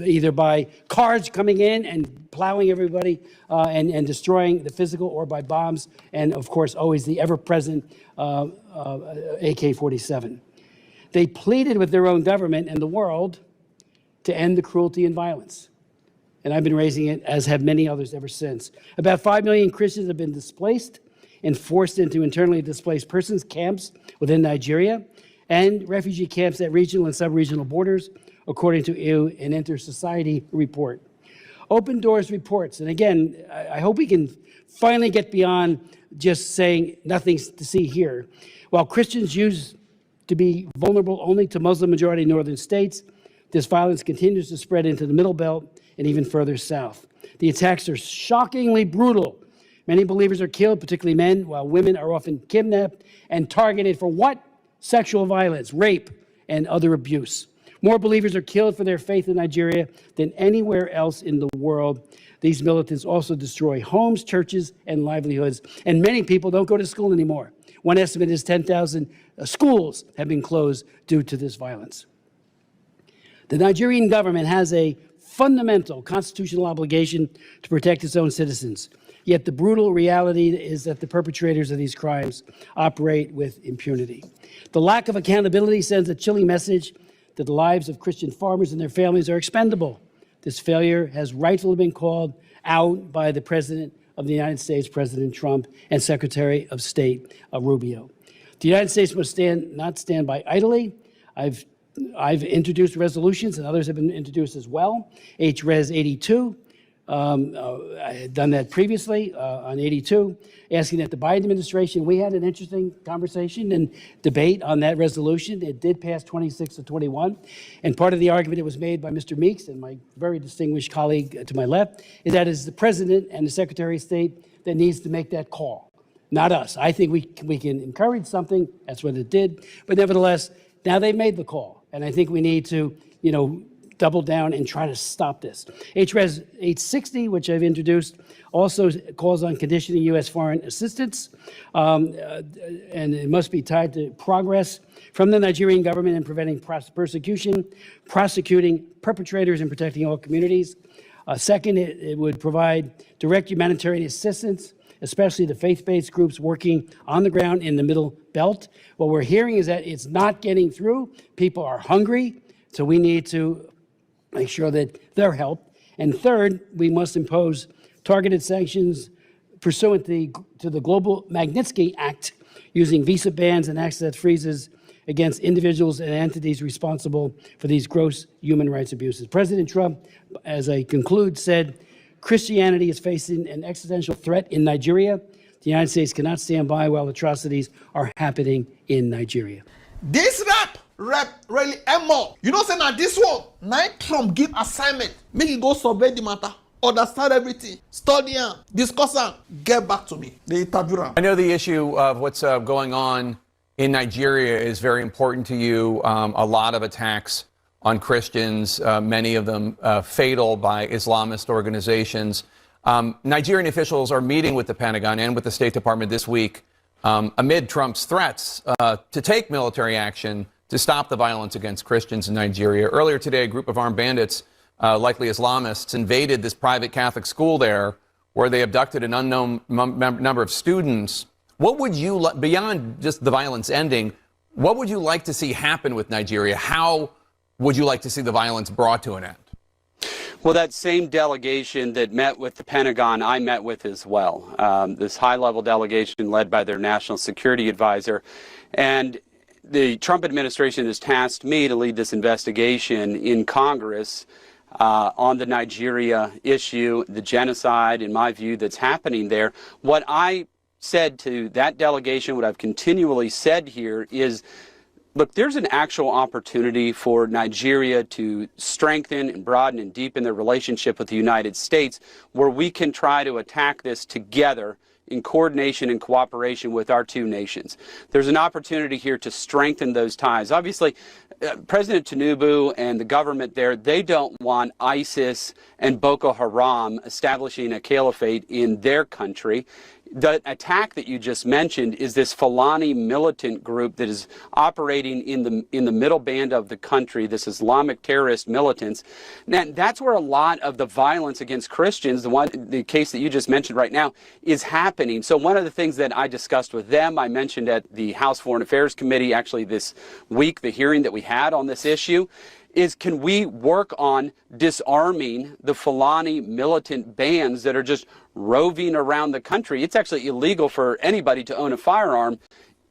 either by cars coming in and plowing everybody and destroying the physical, or by bombs, and of course always the ever-present AK-47. They pleaded with their own government and the world to end the cruelty and violence. And I've been raising it, as have many others ever since. About 5 million Christians have been displaced and forced into internally displaced persons camps within Nigeria and refugee camps at regional and sub-regional borders, according to an Inter-Society report. Open Doors reports, and again, I hope we can finally get beyond just saying nothing's to see here. While Christians used to be vulnerable only to Muslim-majority northern states, this violence continues to spread into the Middle Belt and even further south. The attacks are shockingly brutal. Many believers are killed, particularly men, while women are often kidnapped and targeted for what? Sexual violence, rape, and other abuse. More believers are killed for their faith in Nigeria than anywhere else in the world. These militants also destroy homes, churches, and livelihoods, and many people don't go to school anymore. One estimate is 10,000 schools have been closed due to this violence. The Nigerian government has a fundamental constitutional obligation to protect its own citizens. Yet the brutal reality is that the perpetrators of these crimes operate with impunity. The lack of accountability sends a chilling message that the lives of Christian farmers and their families are expendable. This failure has rightfully been called out by the President of the United States, President Trump, and Secretary of State Rubio. The United States must not stand by idly. I've introduced resolutions, and others have been introduced as well. HRES 82, I had done that previously on 82, asking that the Biden administration, we had an interesting conversation and debate on that resolution. It did pass 26 to 21. And part of the argument that was made by Mr. Meeks and my very distinguished colleague to my left is that it's the President and the Secretary of State that needs to make that call, not us. I think we can encourage something. That's what it did. But nevertheless, now they've made the call. And I think we need to, double down and try to stop this. HRES 860, which I've introduced, also calls on conditioning U.S. foreign assistance, and it must be tied to progress from the Nigerian government in preventing persecution, prosecuting perpetrators, and protecting all communities. Second, it would provide direct humanitarian assistance, especially the faith-based groups working on the ground in the Middle Belt. What we're hearing is that it's not getting through. People are hungry, so we need to make sure that they're helped. And third, we must impose targeted sanctions pursuant to the Global Magnitsky Act using visa bans and access freezes against individuals and entities responsible for these gross human rights abuses. President Trump, as I conclude, said, Christianity is facing an existential threat in Nigeria. The United States cannot stand by while atrocities are happening in Nigeria. This rep really more. You know, say now this one, now Trump give assignment, make you go survey the matter, understand everything, study am, discuss am, get back to me. The interview am. I know the issue of what's going on in Nigeria is very important to you. A lot of attacks on Christians, many of them fatal by Islamist organizations. Nigerian officials are meeting with the Pentagon and with the State Department this week amid Trump's threats to take military action to stop the violence against Christians in Nigeria. Earlier today, a group of armed bandits, likely Islamists, invaded this private Catholic school there where they abducted an unknown number of students. What would you, beyond just the violence ending, what would you like to see happen with Nigeria? How would you like to see the violence brought to an end? Well, that same delegation that met with the Pentagon, I met with as well. This high-level delegation led by their national security advisor. And the Trump administration has tasked me to lead this investigation in Congress on the Nigeria issue, the genocide, in my view, that's happening there. What I said to that delegation, what I've continually said here is, look, there's an actual opportunity for Nigeria to strengthen and broaden and deepen their relationship with the United States, where we can try to attack this together in coordination and cooperation with our two nations. There's an opportunity here to strengthen those ties. Obviously, President Tinubu and the government there, they don't want ISIS and Boko Haram establishing a caliphate in their country. The attack that you just mentioned is this Fulani militant group that is operating in the middle band of the country, this Islamic terrorist militants. And that's where a lot of the violence against Christians, the case that you just mentioned right now, is happening. So one of the things that I discussed with them, I mentioned at the House Foreign Affairs Committee actually this week, the hearing that we had on this issue, is can we work on disarming the Fulani militant bands that are just roving around the country? It's actually illegal for anybody to own a firearm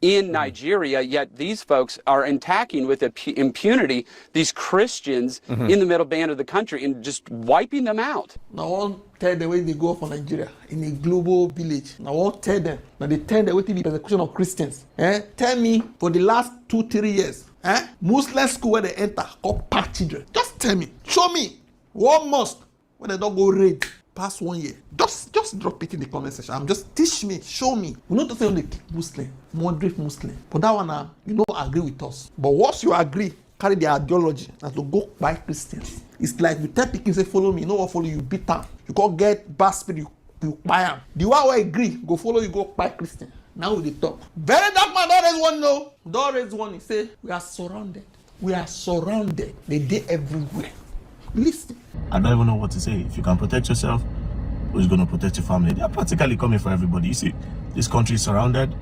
in Nigeria, yet these folks are attacking with impunity these Christians in the middle band of the country and just wiping them out. Now I won't tell them where they go for Nigeria in a global village. Now I won't tell them. Now they tell them what to be persecution of Christians. Tell me for the last 2-3 years. Muslim school where they enter called park children. Just tell me, show me one mosque where they don't go raid past 1 year. Just drop it in the comment section. Just teach me, show me. We not to say only Muslim, moderate Muslim. But that one, you don't agree with us. But once you agree, carry the ideology and to go buy Christians. It's like you tell people say follow me, you know what follow you beat them. You can't get bad spirit, you buy them. The one who agree, go follow you, go buy Christian. Now we talk. Very dark man, don't raise one no. Don't raise one. He say, we are surrounded. We are surrounded. They dey everywhere. Listen. I don't even know what to say. If you can protect yourself, who's going to protect your family? They are practically coming for everybody. You see, this country is surrounded.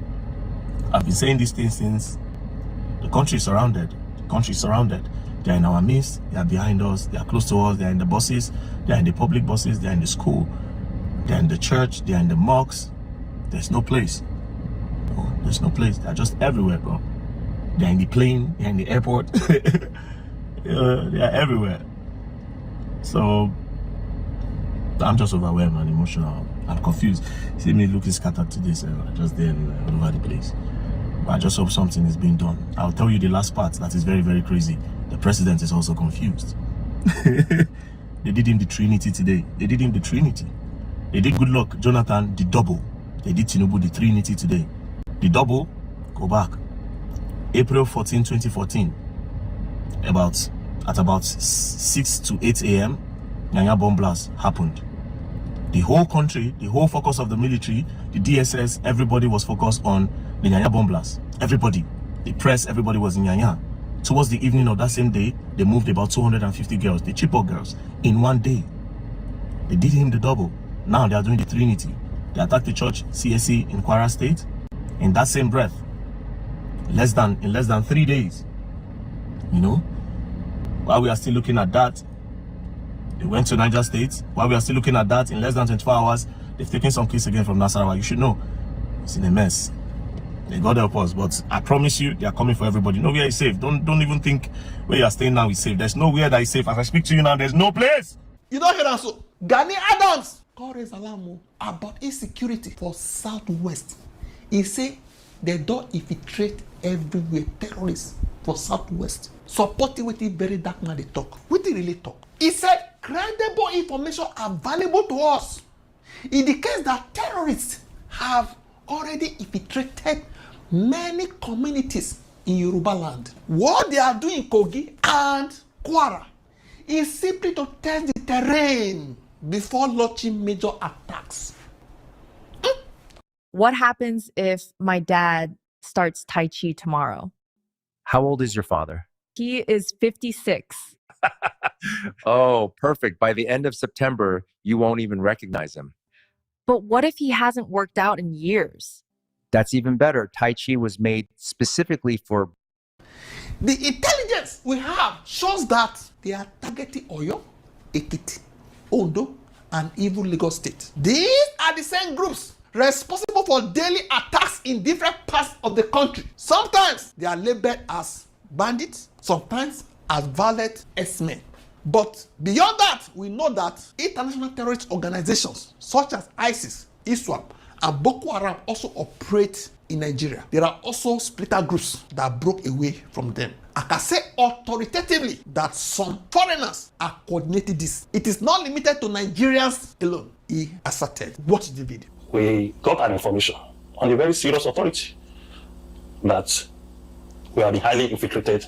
I've been saying these things since the country is surrounded. The country is surrounded. They are in our midst. They are behind us. They are close to us. They are in the buses. They are in the public buses. They are in the school. They are in the church. They are in the mosques. There's no place. Oh, there's no place. They're just everywhere, bro. They're in the plane. They're in the airport. They are everywhere. So I'm just overwhelmed and emotional. I'm confused. See me looking scattered today, so just there everywhere, all over the place. But I just hope something is being done. I'll tell you the last part that is very, very crazy. The president is also confused. They did him the Trinity today. They did him the Trinity. They did Goodluck Jonathan the double. They did Tinubu the Trinity today. The double, go back. April 14, 2014. At about 6 to 8 a.m., Nyanya bomb blast happened. The whole country, the whole focus of the military, the DSS, everybody was focused on the Nyanya bomb blast. Everybody, the press, everybody was in Nyanya. Towards the evening of that same day, they moved about 250 girls, the Chibok girls, in one day. They did him the double. Now they are doing the Trinity. They attacked the church, CSC in Kwara State. In that same breath, in less than 3 days, you know, while we are still looking at that, they went to Niger State. While we are still looking at that, in less than 24 hours, they've taken some kids again from Nasarawa. You should know, it's in a mess. May God help us. But I promise you, they are coming for everybody. Nowhere is safe. Don't even think where you are staying now is safe. There's nowhere that is safe. As I speak to you now, there's no place. You don't hear that so? Gani Adams God raise alarm about insecurity for Southwest. He say they don't infiltrate everywhere terrorists for Southwest. Supporting with the very dark man they talk. What they really talk? He said credible information available to us indicates that terrorists have already infiltrated many communities in Yoruba land. What they are doing in Kogi and Kwara is simply to test the terrain before launching major attacks. What happens if my dad starts Tai Chi tomorrow? How old is your father? He is 56. Oh, perfect. By the end of September, you won't even recognize him. But what if he hasn't worked out in years? That's even better. Tai Chi was made specifically for... The intelligence we have shows that they are targeting Oyo, Ekiti, Ondo, and even Lagos State. These are the same groups responsible for daily attacks in different parts of the country. Sometimes they are labeled as bandits, sometimes as violent S-men. But beyond that, we know that international terrorist organizations such as ISIS, ISWAP, and Boko Haram also operate in Nigeria. There are also splitter groups that broke away from them. I can say authoritatively that some foreigners are coordinating this. It is not limited to Nigerians alone, he asserted. Watch the video. We got an information on a very serious authority that we have been highly infiltrated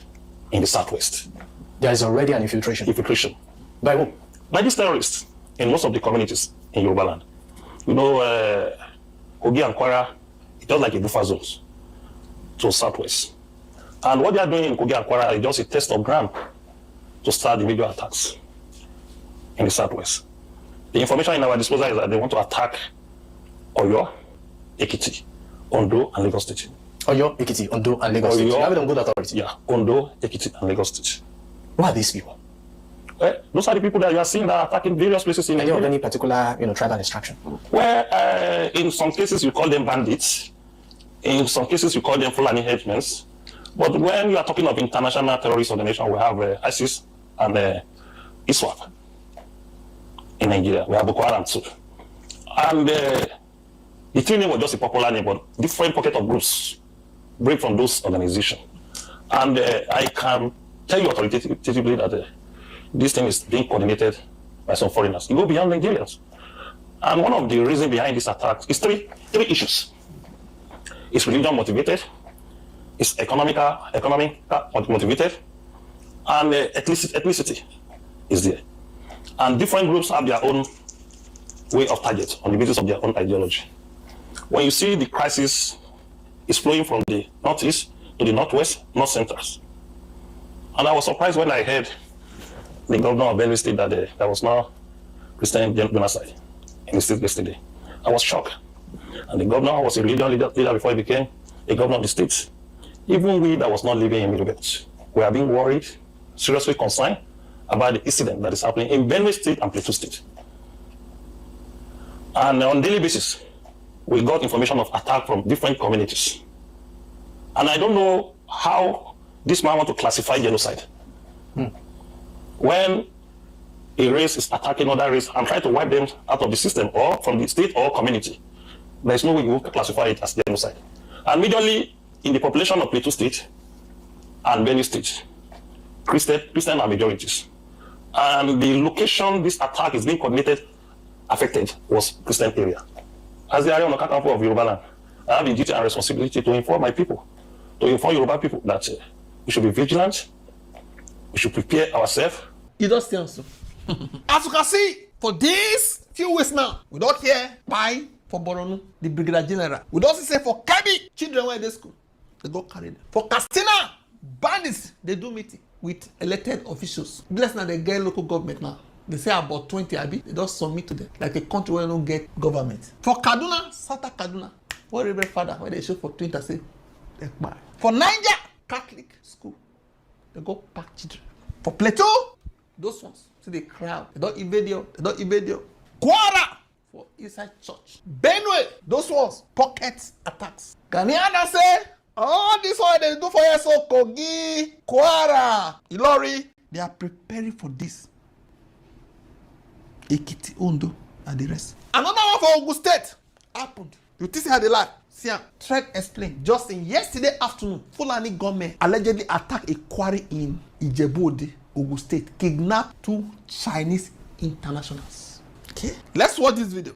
in the Southwest. There is already an infiltration. Infiltration. By whom? By these terrorists in most of the communities in Yoruba land. You know, Kogi and Kwara, it's just like a buffer zones to Southwest. And what they are doing in Kogi and Kwara is just a test of ground to start the major attacks in the Southwest. The information in our disposal is that they want to attack Oyo, Ekiti, Ondo, and Lagos State. Oyo, Ekiti, Ondo, and Lagos State. You have it on good authority. Yeah, Ondo, Ekiti, and Lagos State. Who are these people? Well, those are the people that you are seeing that are attacking various places in Nigeria. Any particular, tribal extraction? Well, in some cases you call them bandits. In some cases you call them Fulani headmen. But when you are talking of international terrorist organization, we have ISIS and ISWAP in Nigeria. We have Boko Haram too. And the three name was just a popular name, but different pocket of groups break from those organizations. And I can tell you authoritatively that this thing is being coordinated by some foreigners. You go beyond Nigerians. And one of the reasons behind this attack is three issues. It's religion motivated, it's economic motivated, and ethnicity is there. And different groups have their own way of target on the basis of their own ideology. When you see the crisis is flowing from the northeast to the northwest, north centers. And I was surprised when I heard the governor of Benue State that there was no Christian genocide in the state yesterday. I was shocked. And the governor was a religious leader before he became a governor of the state. Even we that was not living in Middle Belt, we are being worried, seriously concerned about the incident that is happening in Benue State and Plateau State. And on a daily basis, we got information of attack from different communities. And I don't know how this man wants to classify genocide. When a race is attacking another race and trying to wipe them out of the system or from the state or community, there is no way you can classify it as genocide. And majorly in the population of Plateau State and Benue State, Christian are majorities. And the location this attack is being coordinated, affected, was Christian area. As the area on the Kakampo of Yoruba land, I have the duty and responsibility to inform my people, to inform Yoruba people that we should be vigilant, we should prepare ourselves. You don't stand so. As you can see, for these few weeks now, we don't hear bye for Boronu, the Brigadier General. We don't say for Kabi, children were in the school. They go carry them. For Castina, bandits, they do meeting with elected officials. Bless now they get local government now. They say about 20 Abi, they don't submit to them. Like a country where they don't get government. For Kaduna, Sata Kaduna, what Reverend Father, where they show for 20, say, they buy. For Niger, Catholic school, they go pack children. For Plateau, those ones, see the crowd, they don't invade you, Kwara, for inside church. Benue, those ones, pocket attacks. Ghanaians say, oh, this one they do for Yeso, Kogi, Kwara, Ilori. They are preparing for this. Ekiti, Ondo, and the rest. Another one for Ogun State happened. You see how they lie? See, Trek explained. Just in yesterday afternoon, Fulani government allegedly attacked a quarry in Ijebu-Ode, Ogun State, kidnapped 2 Chinese internationals. Okay, let's watch this video.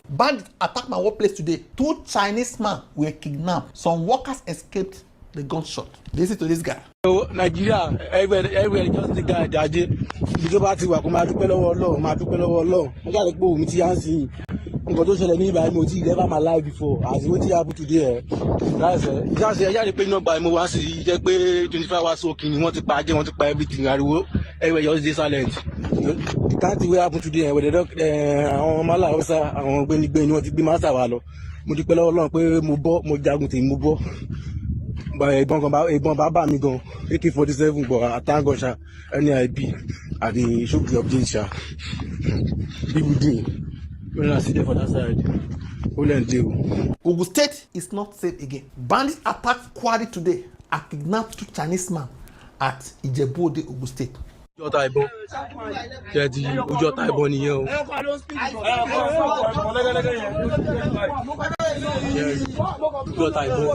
Bandits attacked my workplace today. 2 Chinese men were kidnapped. Some workers escaped the gunshot. Listen to this guy. So Nigeria, everywhere just the guy that did. Because party wa kuma dúpẹ́ lọ́wọ́ Ọlọ́run, ma dúpẹ́ lọ́wọ́ Ọlọ́run. Mo ja le pe omi ti yan sin. Nǹkan tó ṣẹlẹ̀ ní ìbá mo ti never my life before. As wetin happen today. That's it. Just say ya le pe ina gba mo wá sí jẹ́ pé 25 hours soaking ni wọ́n ti pa jẹ́ wọ́n ti pa everything ariwo. Everywhere just dey silent. The kind thing wey happen today where they don àwọn mala officer àwọn gbénigbé ni wọ́n ti gbé master wa lọ. Mo dúpẹ́ lọ́wọ́ Ọlọ́run pé mo bọ́ mo jagun tèmi mo bọ́. Ìbọn bàbá mi gan AK-47 but I thank God sha NIB at the show the update sha. People do when I see them for that side. Ogun State is not safe again. Bandits attacked quarry today and kidnapped 2 Chinese men at Ijebu-Ode, Ogun State. Ojú ọ̀tá ìbọn kẹ́ẹ̀dì ojú ọ̀tá ìbọn nìyẹn o. Ojú ọ̀tá ìbọn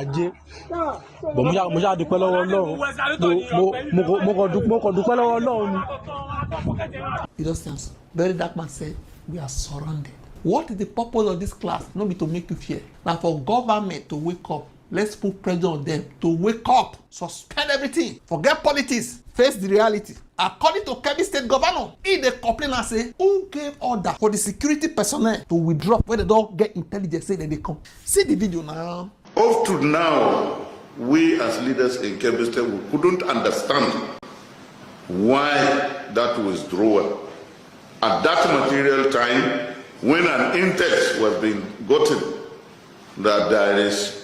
ajé bọ̀ mo ṣáà dúpẹ́ lọ́wọ́ Ọlọ́run mo kàn dúpẹ́ lọ́wọ́ Ọlọ́run ni. You just answer. Very dark man said, we are surrounded. What is the purpose of this class? Not be to make you fear. Now for government to wake up. Let's put pressure on them to wake up, suspend everything, forget politics, face the reality. According to Kebbi State Governor, he dey complain and say, who gave order for the security personnel to withdraw when they don't get intelligence say that they come? See the video now. Up to now, we as leaders in Kebbi State, we couldn't understand why that withdrawal. At that material time, when an intel was being gotten, that there is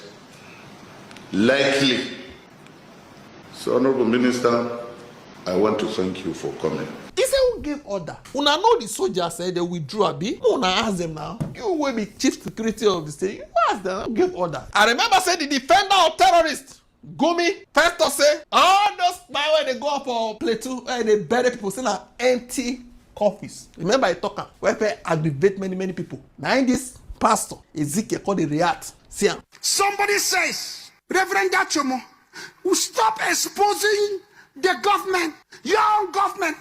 likely. So, Honorable Minister, I want to thank you for coming. He said, who gave order? Una know the soldiers said they withdrew, abi? Una ask them now. You will be chief security of the state. You ask them, who gave order? I remember say the defender of terrorists, Gumi, first to say, all those guys where they go up for plateau, where they bury people, say na empty coffins. Remember I talk where they aggravate many people. Now in this pastor, Ezekiel called the react. See him. Somebody says, Reverend Dachomo, who stop exposing the government, your own government,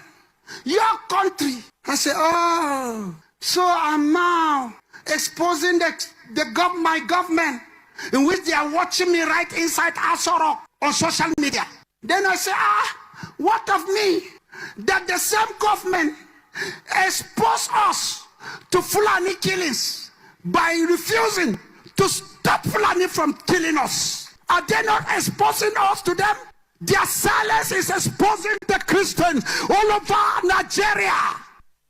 your country. I say, oh, so I'm now exposing my government in which they are watching me right inside Asoro on social media. Then I say, what of me? That the same government expose us to Fulani killings by refusing to stop Fulani from killing us. Are they not exposing us to them? Their silence is exposing the Christians all over Nigeria.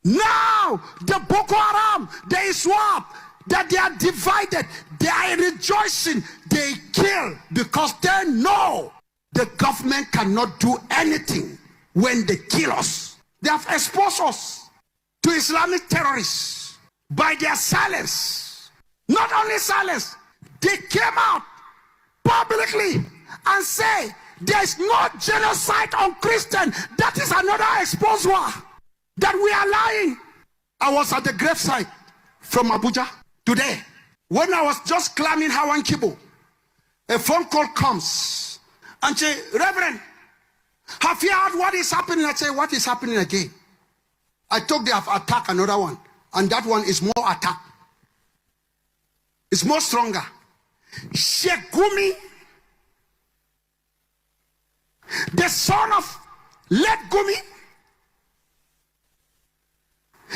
Now, the Boko Haram, they swap, that they are divided, they are rejoicing, they kill because they know the government cannot do anything when they kill us. They have exposed us to Islamic terrorists by their silence. Not only silence, they came out publicly and say there is no genocide on Christians. That is another exposure that we are lying. I was at the gravesite from Abuja today. When I was just climbing Hawan Kibo, a phone call comes and say, Reverend, have you heard what is happening? I say, what is happening again? I took the attack, another one, and that one is more attack. It's more stronger. Sheikh Gumi, the son of late Gumi,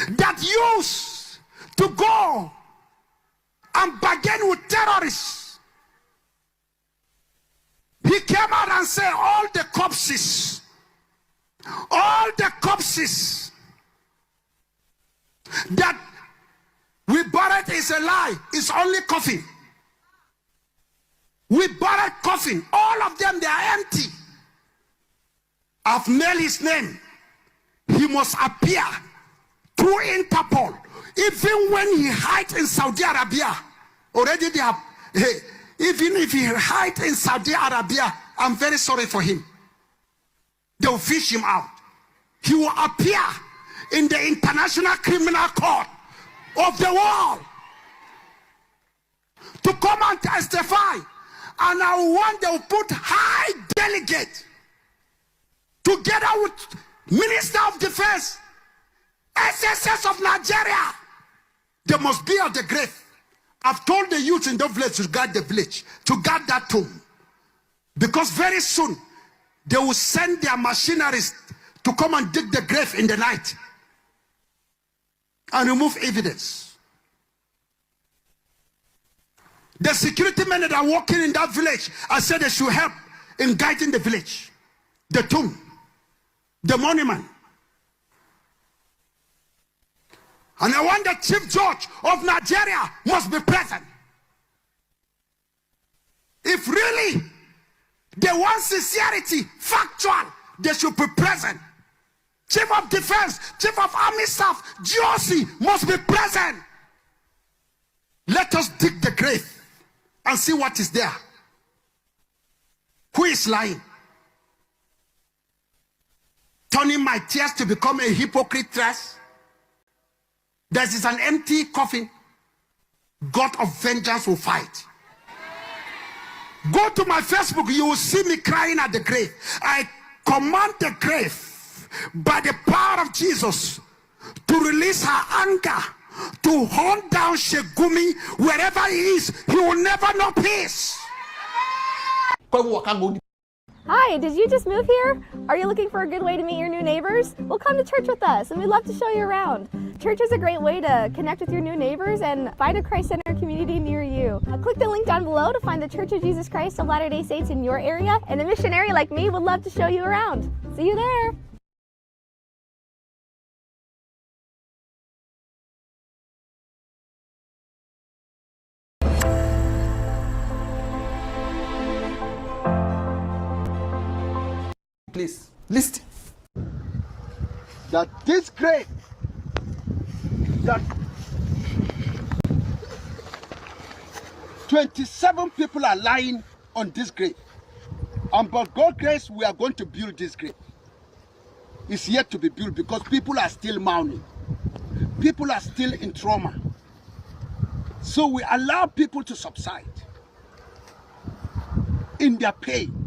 that used to go and bargain with terrorists. He came out and said all the corpses All the corpses that we buried is a lie. It's only coffin. We buried coffin. All of them, they are empty. I've nailed his name. He must appear through Interpol. Even when he hides in Saudi Arabia, already they have, hey, even if he hides in Saudi Arabia, I'm very sorry for him. They will fish him out. He will appear in the International Criminal Court of the world to come and testify. And I want them to put high delegate together with Minister of Defense, SSS of Nigeria. They must be at the grave. I've told the youth in the village to guard the village, to guard that tomb. Because very soon, they will send their machineries to come and dig the grave in the night and remove evidence. The security men that are working in that village, I said they should help in guiding the village, the tomb, the monument. And I want the Chief Judge of Nigeria must be present. If really they want sincerity, factual, they should be present. Chief of Defense, Chief of Army Staff, GOC must be present. Let us dig the grave and see what is there. Who is lying? Turning my tears to become a hypocrite trash. There is an empty coffin. God of vengeance will fight. Go to my Facebook, you will see me crying at the grave. I command the grave by the power of Jesus to release her anger, to hunt down Shegumi wherever he is. He will never know peace. Hi, did you just move here? Are you looking for a good way to meet your new neighbors? Well, come to church with us and we'd love to show you around. Church is a great way to connect with your new neighbors and find a Christ-centered community near you. Click the link down below to find the Church of Jesus Christ of Latter-day Saints in your area, and a missionary like me would love to show you around. See you there. Please, listen. That this grave, that 27 people are lying on this grave. And by God's grace, we are going to build this grave. It's yet to be built because people are still mourning. People are still in trauma. So we allow people to subside in their pain.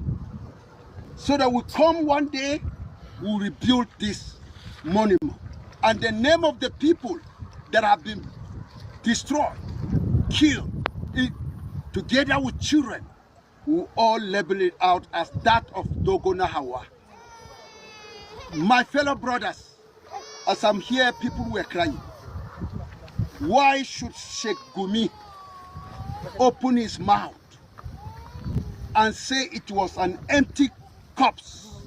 So that we come one day, we'll rebuild this monument. And the name of the people that have been destroyed, killed, together with children, we'll all label it out as that of Dogona Hawa. My fellow brothers, as I'm here, people were crying. Why should Sheikh Gumi open his mouth and say it was an empty corpse?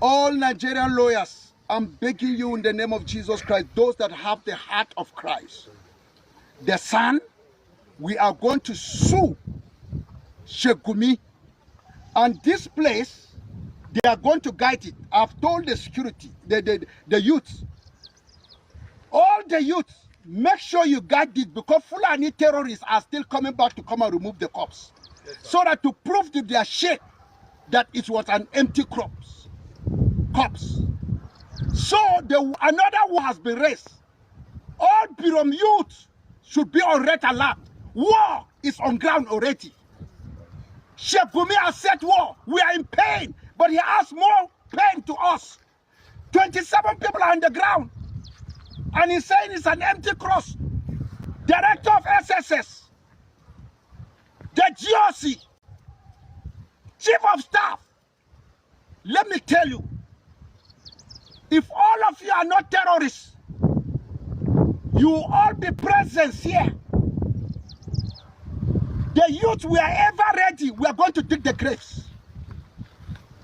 All Nigerian lawyers, I'm begging you in the name of Jesus Christ, those that have the heart of Christ, the Son, we are going to sue Sheikh Gumi, and this place, they are going to guide it. I've told the security, the youth, all the youth, make sure you guide it because Fulani terrorists are still coming back to come and remove the corpse. So that to prove to their sheikh that it was an empty corpse. So another war has been raised. All Birom youth should be on red alert. War is on ground already. Sheikh Gumi has set war. We are in pain, but he has more pain to us. 27 people are on the ground, and he's saying it's an empty cross. Director of SSS, the GOC, Chief of Staff, let me tell you, if all of you are not terrorists, you will all be present here. The youth, we are ever ready. We are going to dig the graves.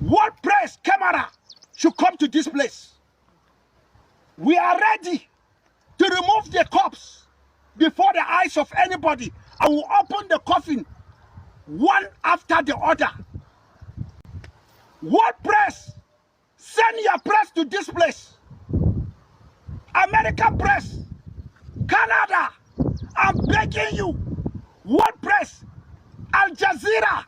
World press camera should come to this place. We are ready to remove the corpse before the eyes of anybody. I will open the coffin one after the other. World press, send your press to this place. American press, Canada, I'm begging you. World press, Al Jazeera,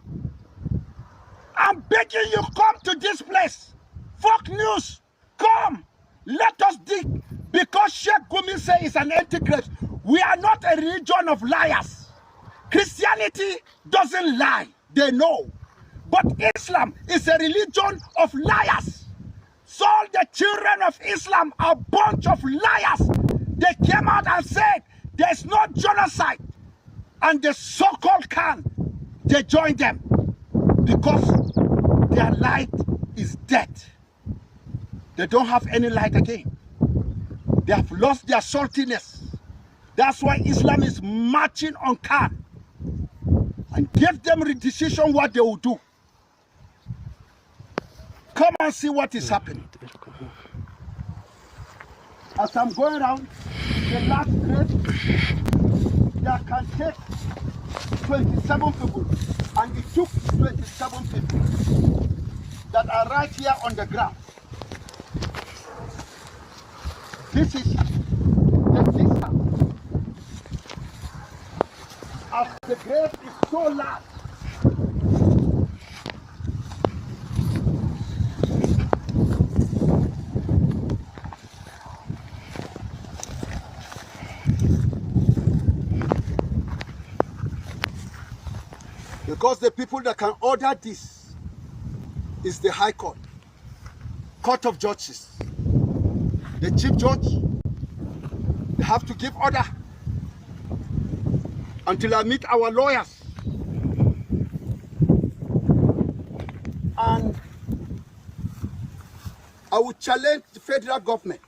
I'm begging you, come to this place. Fox News, come. Let us dig. Because Sheikh Gumi says it's an empty grave. We are not a religion of liars. Christianity doesn't lie. They know. But Islam is a religion of liars. So the children of Islam are a bunch of liars. They came out and said there's no genocide. And the so-called Khan, they joined them because their light is dead. They don't have any light again. They have lost their saltiness. That's why Islam is marching on Khan and give them a decision what they will do. Come and see what is happening. As I'm going around, the last grave, they can take 27 people, and it took 27 people that are right here on the ground. This is the distance. As the grave is so large, because the people that can order this is the High Court, Court of Judges. The Chief Judge, they have to give order until I meet our lawyers. And I will challenge the federal government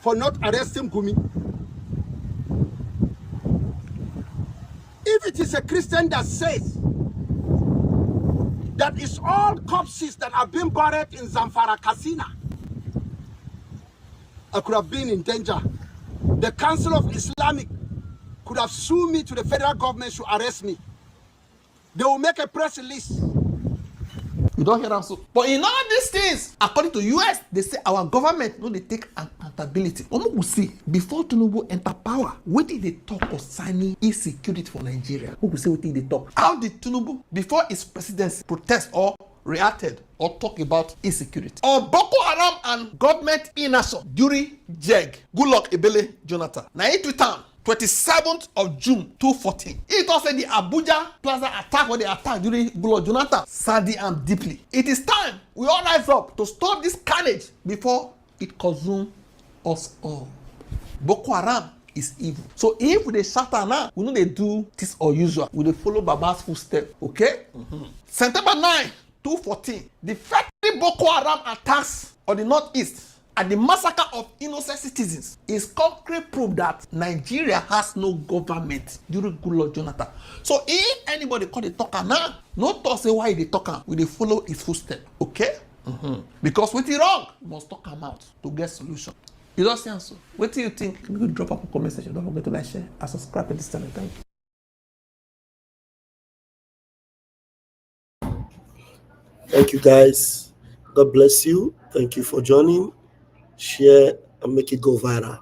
for not arresting Gumi. If it is a Christian that says that it's all corpses that have been buried in Zamfara Casina, I could have been in danger. The Council of Islamic could have sued me to the federal government to arrest me. They will make a press release. You don't hear them so. But in all these things, according to US, they say our government no they take accountability. Omo will see before Tinubu enter power, what did they talk of signing insecurity for Nigeria? Who will say what did they talk? How did Tinubu before his presidency protest or reacted or talk about insecurity? Or Boko Haram and government inaction during JEG, Goodluck Ebele Jonathan. Now it return 27th of June 2014. It also the Abuja Plaza attack or the attack during Goodluck Jonathan sadly and deeply. It is time we all rise up to stop this carnage before it consumes us all. Boko Haram is evil. So if we dey shatter now, we know they do this unusual. We dey follow Baba's footsteps, okay? September 9, 2014, the 30 Boko Haram attacks on the northeast and the massacre of innocent citizens is concrete proof that Nigeria has no government during Goodluck Jonathan. So if anybody call the talker now, no talk say why they talker, we dey follow his footsteps, okay? Because with it wrong, we must talk him out to get solution. You don't see answer. What do you think? You could drop up a comment section. Don't forget to like, share, and subscribe to this channel. Thank you. Thank you, guys. God bless you. Thank you for joining. Share and make it go viral.